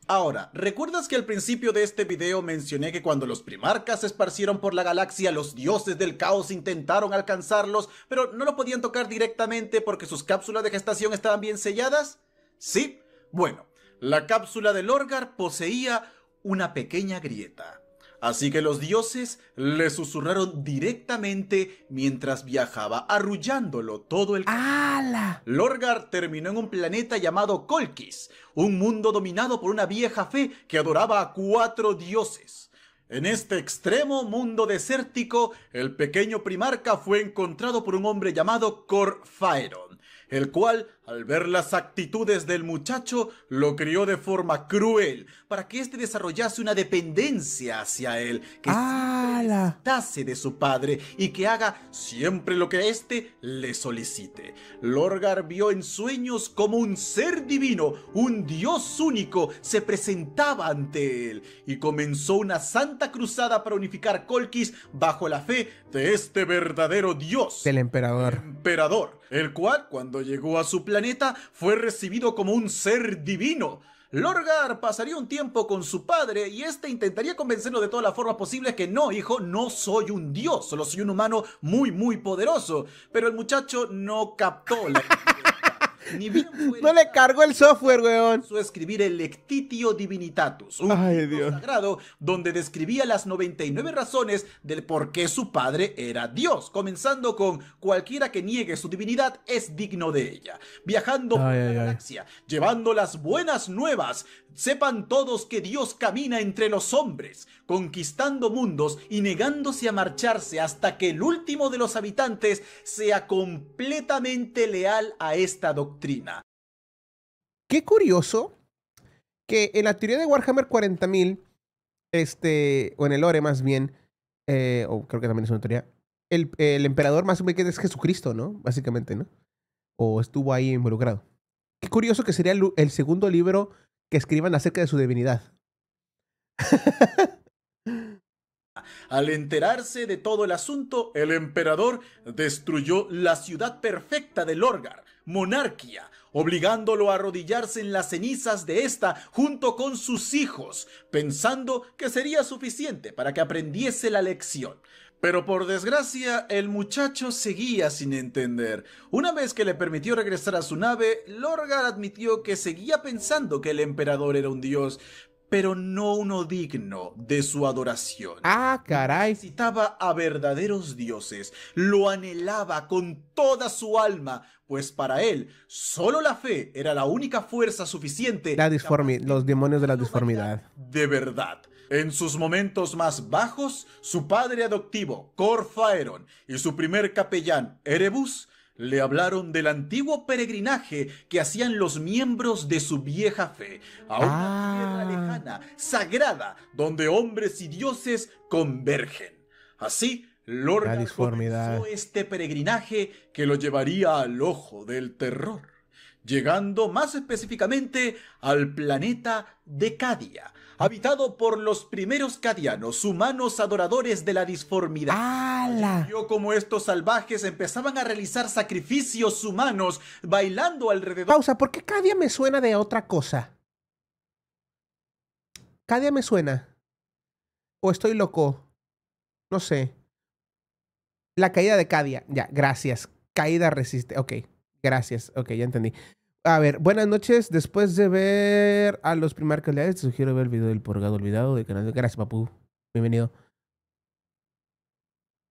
Ahora, ¿recuerdas que al principio de este video mencioné que cuando los primarcas se esparcieron por la galaxia, los dioses del caos intentaron alcanzarlos, pero no lo podían tocar directamente porque sus cápsulas de gestación estaban bien selladas? ¿Sí? Bueno, la cápsula de Lorgar poseía una pequeña grieta. Así que los dioses le susurraron directamente mientras viajaba, arrullándolo todo el camino. ¡Hala! Lorgar terminó en un planeta llamado Colchis, un mundo dominado por una vieja fe que adoraba a 4 dioses. En este extremo mundo desértico, el pequeño primarca fue encontrado por un hombre llamado Corfaeron, el cual, al ver las actitudes del muchacho, lo crió de forma cruel para que éste desarrollase una dependencia hacia él, que siempre necesitase de su padre y que haga siempre lo que éste le solicite. Lorgar vio en sueños como un ser divino, un dios único, se presentaba ante él y comenzó una santa cruzada para unificar Colchis bajo la fe de este verdadero dios, Del emperador. El cual, cuando llegó a su planeta, fue recibido como un ser divino. Lorgar pasaría un tiempo con su padre y este intentaría convencerlo de todas las formas posibles que no, hijo, no soy un dios, solo soy un humano muy poderoso. Pero el muchacho no captó la ni bien fue no le cargó el software, weón. Comenzó a escribir el Lectitio Divinitatus, un libro sagrado donde describía las 99 razones del por qué su padre era Dios, comenzando con: cualquiera que niegue su divinidad es digno de ella. Viajando por la galaxia, llevando las buenas nuevas. Sepan todos que Dios camina entre los hombres, conquistando mundos y negándose a marcharse hasta que el último de los habitantes sea completamente leal a esta doctrina. Qué curioso que en la teoría de Warhammer 40.000, o en el lore más bien, o creo que también es una teoría, el emperador más o menos es Jesucristo, ¿no? Básicamente, ¿no? O estuvo ahí involucrado. Qué curioso que sería el segundo libro que escriban acerca de su divinidad. Al enterarse de todo el asunto, el emperador destruyó la ciudad perfecta de Lorgar, Monarquia, obligándolo a arrodillarse en las cenizas de esta junto con sus hijos, pensando que sería suficiente para que aprendiese la lección. Pero por desgracia, el muchacho seguía sin entender. Una vez que le permitió regresar a su nave, Lorgar admitió que seguía pensando que el emperador era un dios, pero no uno digno de su adoración. ¡Ah, caray! Necesitaba a verdaderos dioses, lo anhelaba con toda su alma, pues para él, solo la fe era la única fuerza suficiente. Los demonios de la disformidad. De verdad. En sus momentos más bajos, su padre adoptivo, Corfaeron, y su primer capellán, Erebus, le hablaron del antiguo peregrinaje que hacían los miembros de su vieja fe a una tierra lejana, sagrada, donde hombres y dioses convergen. Así, Lorgar comenzó este peregrinaje que lo llevaría al ojo del terror, llegando más específicamente al planeta de Cadia, habitado por los primeros cadianos, humanos adoradores de la disformidad. ¡Hala! Vio como estos salvajes empezaban a realizar sacrificios humanos, bailando alrededor. Pausa, ¿por qué Cadia me suena de otra cosa? Cadia me suena. ¿O estoy loco? No sé. La caída de Cadia. Ya, gracias. Caída resiste. Ok, gracias. Ok, ya entendí. A ver, buenas noches. Después de ver a los primarcas leales, te sugiero ver el video del Purgado Olvidado del canal de... Gracias, papu. Bienvenido.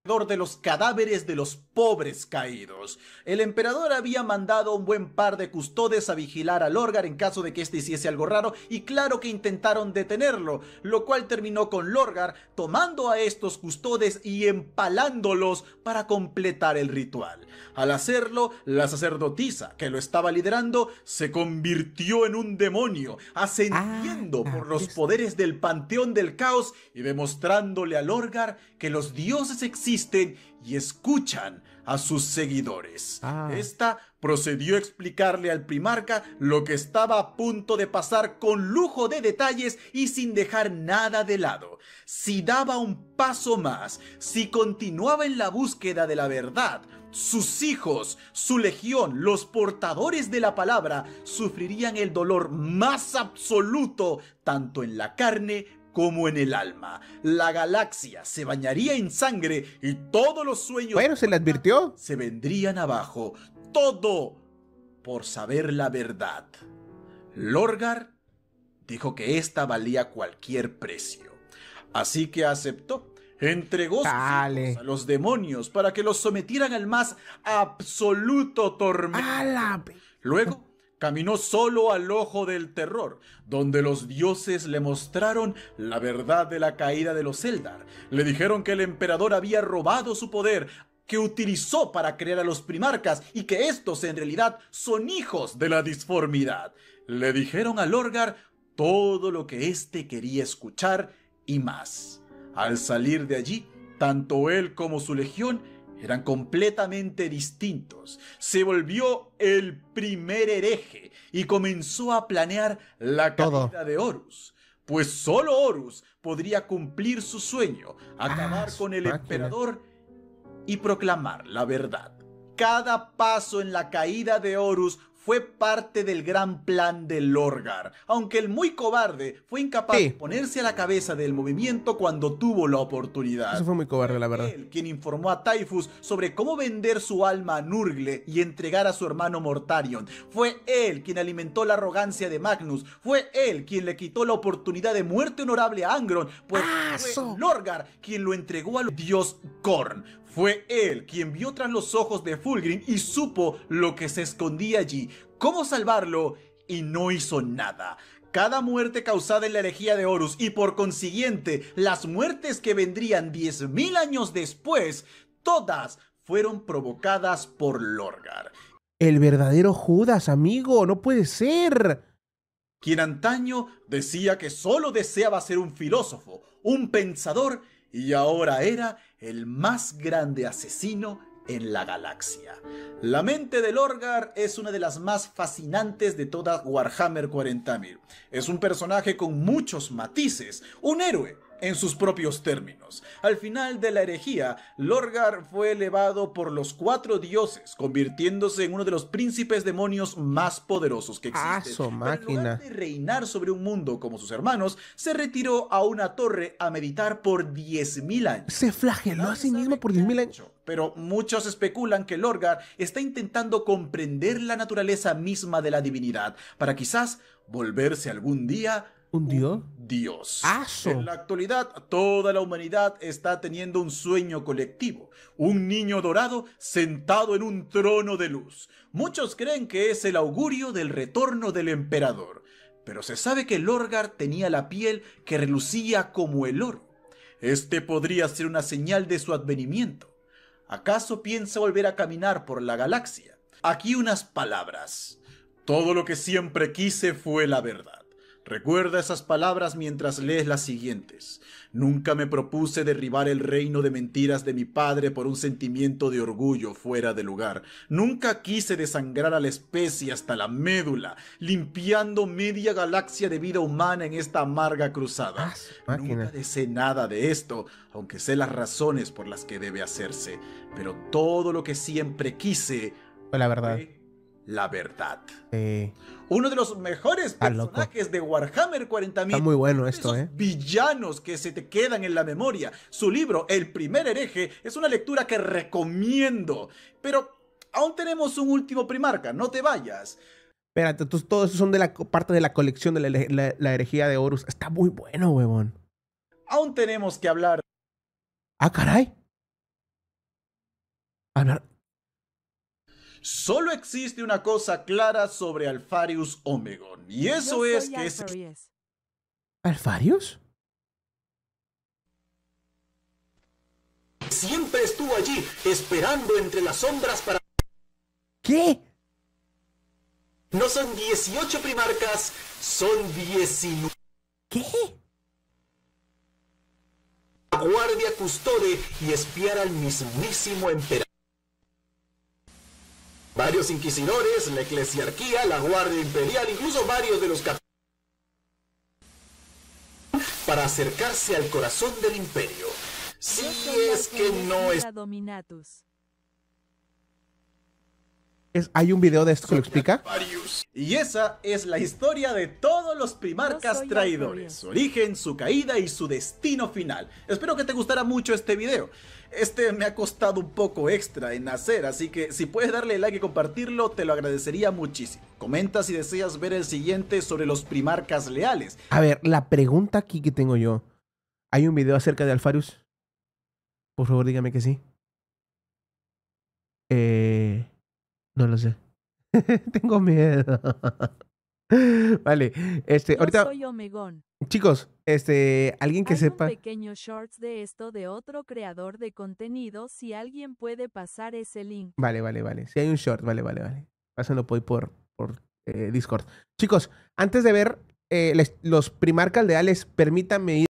de los cadáveres de los pobres caídos. El emperador había mandado un buen par de custodes a vigilar a Lorgar en caso de que éste hiciese algo raro, y claro que intentaron detenerlo, lo cual terminó con Lorgar tomando a estos custodes y empalándolos para completar el ritual. Al hacerlo, la sacerdotisa que lo estaba liderando se convirtió en un demonio, ascendiendo por los poderes del panteón del caos y demostrándole a Lorgar que los dioses existen y escuchan a sus seguidores. Esta procedió a explicarle al primarca lo que estaba a punto de pasar con lujo de detalles y sin dejar nada de lado. Si daba un paso más, si continuaba en la búsqueda de la verdad, sus hijos, su legión, los portadores de la palabra, sufrirían el dolor más absoluto, tanto en la carne como en el alma. La galaxia se bañaría en sangre y todos los sueños... Bueno, se le advirtió. Se vendrían abajo. Todo por saber la verdad. Lorgar dijo que esta valía cualquier precio. Así que aceptó. Entregó sus hijos a los demonios para que los sometieran al más absoluto tormento. Luego caminó solo al ojo del terror, donde los dioses le mostraron la verdad de la caída de los Eldar. Le dijeron que el emperador había robado su poder, que utilizó para crear a los primarcas y que estos en realidad son hijos de la disformidad. Le dijeron a Lorgar todo lo que éste quería escuchar y más. Al salir de allí, tanto él como su legión eran completamente distintos. Se volvió el primer hereje y comenzó a planear la caída de Horus. Pues solo Horus podría cumplir su sueño, acabar con el emperador y proclamar la verdad. Cada paso en la caída de Horus fue parte del gran plan de Lorgar, aunque el muy cobarde fue incapaz de ponerse a la cabeza del movimiento cuando tuvo la oportunidad. Eso fue muy cobarde, la verdad. Él quien informó a Typhus sobre cómo vender su alma a Nurgle y entregar a su hermano Mortarion. Fue él quien alimentó la arrogancia de Magnus. Fue él quien le quitó la oportunidad de muerte honorable a Angron, pues fue Lorgar quien lo entregó al dios Khorne. Fue él quien vio tras los ojos de Fulgrim y supo lo que se escondía allí, cómo salvarlo, y no hizo nada. Cada muerte causada en la herejía de Horus y por consiguiente las muertes que vendrían 10.000 años después, todas fueron provocadas por Lorgar. El verdadero Judas, amigo, no puede ser. Quien antaño decía que solo deseaba ser un filósofo, un pensador, y ahora era el más grande asesino en la galaxia. La mente de Lorgar es una de las más fascinantes de toda Warhammer 40.000. Es un personaje con muchos matices, un héroe en sus propios términos. Al final de la herejía, Lorgar fue elevado por los 4 dioses, convirtiéndose en uno de los príncipes demonios más poderosos que existen. Pero en lugar de reinar sobre un mundo como sus hermanos, se retiró a una torre a meditar por 10.000 años. Se flageló a sí mismo por 10.000 años. Pero muchos especulan que Lorgar está intentando comprender la naturaleza misma de la divinidad, para quizás volverse algún día ¿un dios? Dios. En la actualidad, toda la humanidad está teniendo un sueño colectivo. Un niño dorado sentado en un trono de luz. Muchos creen que es el augurio del retorno del emperador. Pero se sabe que Lorgar tenía la piel que relucía como el oro. Este podría ser una señal de su advenimiento. ¿Acaso piensa volver a caminar por la galaxia? Aquí unas palabras. Todo lo que siempre quise fue la verdad. Recuerda esas palabras mientras lees las siguientes. Nunca me propuse derribar el reino de mentiras de mi padre por un sentimiento de orgullo fuera de lugar. Nunca quise desangrar a la especie hasta la médula, limpiando media galaxia de vida humana en esta amarga cruzada. Nunca deseé nada de esto, aunque sé las razones por las que debe hacerse. Pero todo lo que siempre quise fue la verdad. La verdad. Uno de los mejores personajes de Warhammer 40.000. Está muy bueno esto, villanos que se te quedan en la memoria. Su libro, El primer hereje, es una lectura que recomiendo. Pero aún tenemos un último primarca, no te vayas. Espérate, todos esos son de la parte de la colección de la herejía de Horus. Está muy bueno, huevón. Aún tenemos que hablar. Ah, caray. Hablar. Solo existe una cosa clara sobre Alfarius Omegon, y eso Yo es soy que es... Alfarius. ¿Alfarius? Siempre estuvo allí, esperando entre las sombras para... ¿Qué? No son 18 primarcas, son 19. ¿Qué? La guardia custode y espiar al mismísimo emperador. Varios inquisidores, la eclesiarquía, la guardia imperial, incluso varios de los capitanes, para acercarse al corazón del imperio. Si Yo soy es que no es... Dominatus. ¿Hay un video de esto que lo explica? Y esa es la historia de todos los Yo primarcas soy traidores, Alfarius. su origen, su caída y su destino final. Espero que te gustara mucho este video. Este me ha costado un poco extra en hacer, así que si puedes darle like y compartirlo, te lo agradecería muchísimo. Comenta si deseas ver el siguiente sobre los primarcas leales. A ver, la pregunta aquí que tengo yo. ¿Hay un video acerca de Alfarius? Por favor, dígame que sí. No lo sé. Tengo miedo. Vale, Yo ahorita, soy Omegon. chicos, alguien que Hay sepa. un pequeño shorts de esto de otro creador de contenido, si alguien puede pasar ese link. Vale. Si hay un short, vale. Pásenlo por Discord. Chicos, antes de ver los primarcas leales, permítanme ir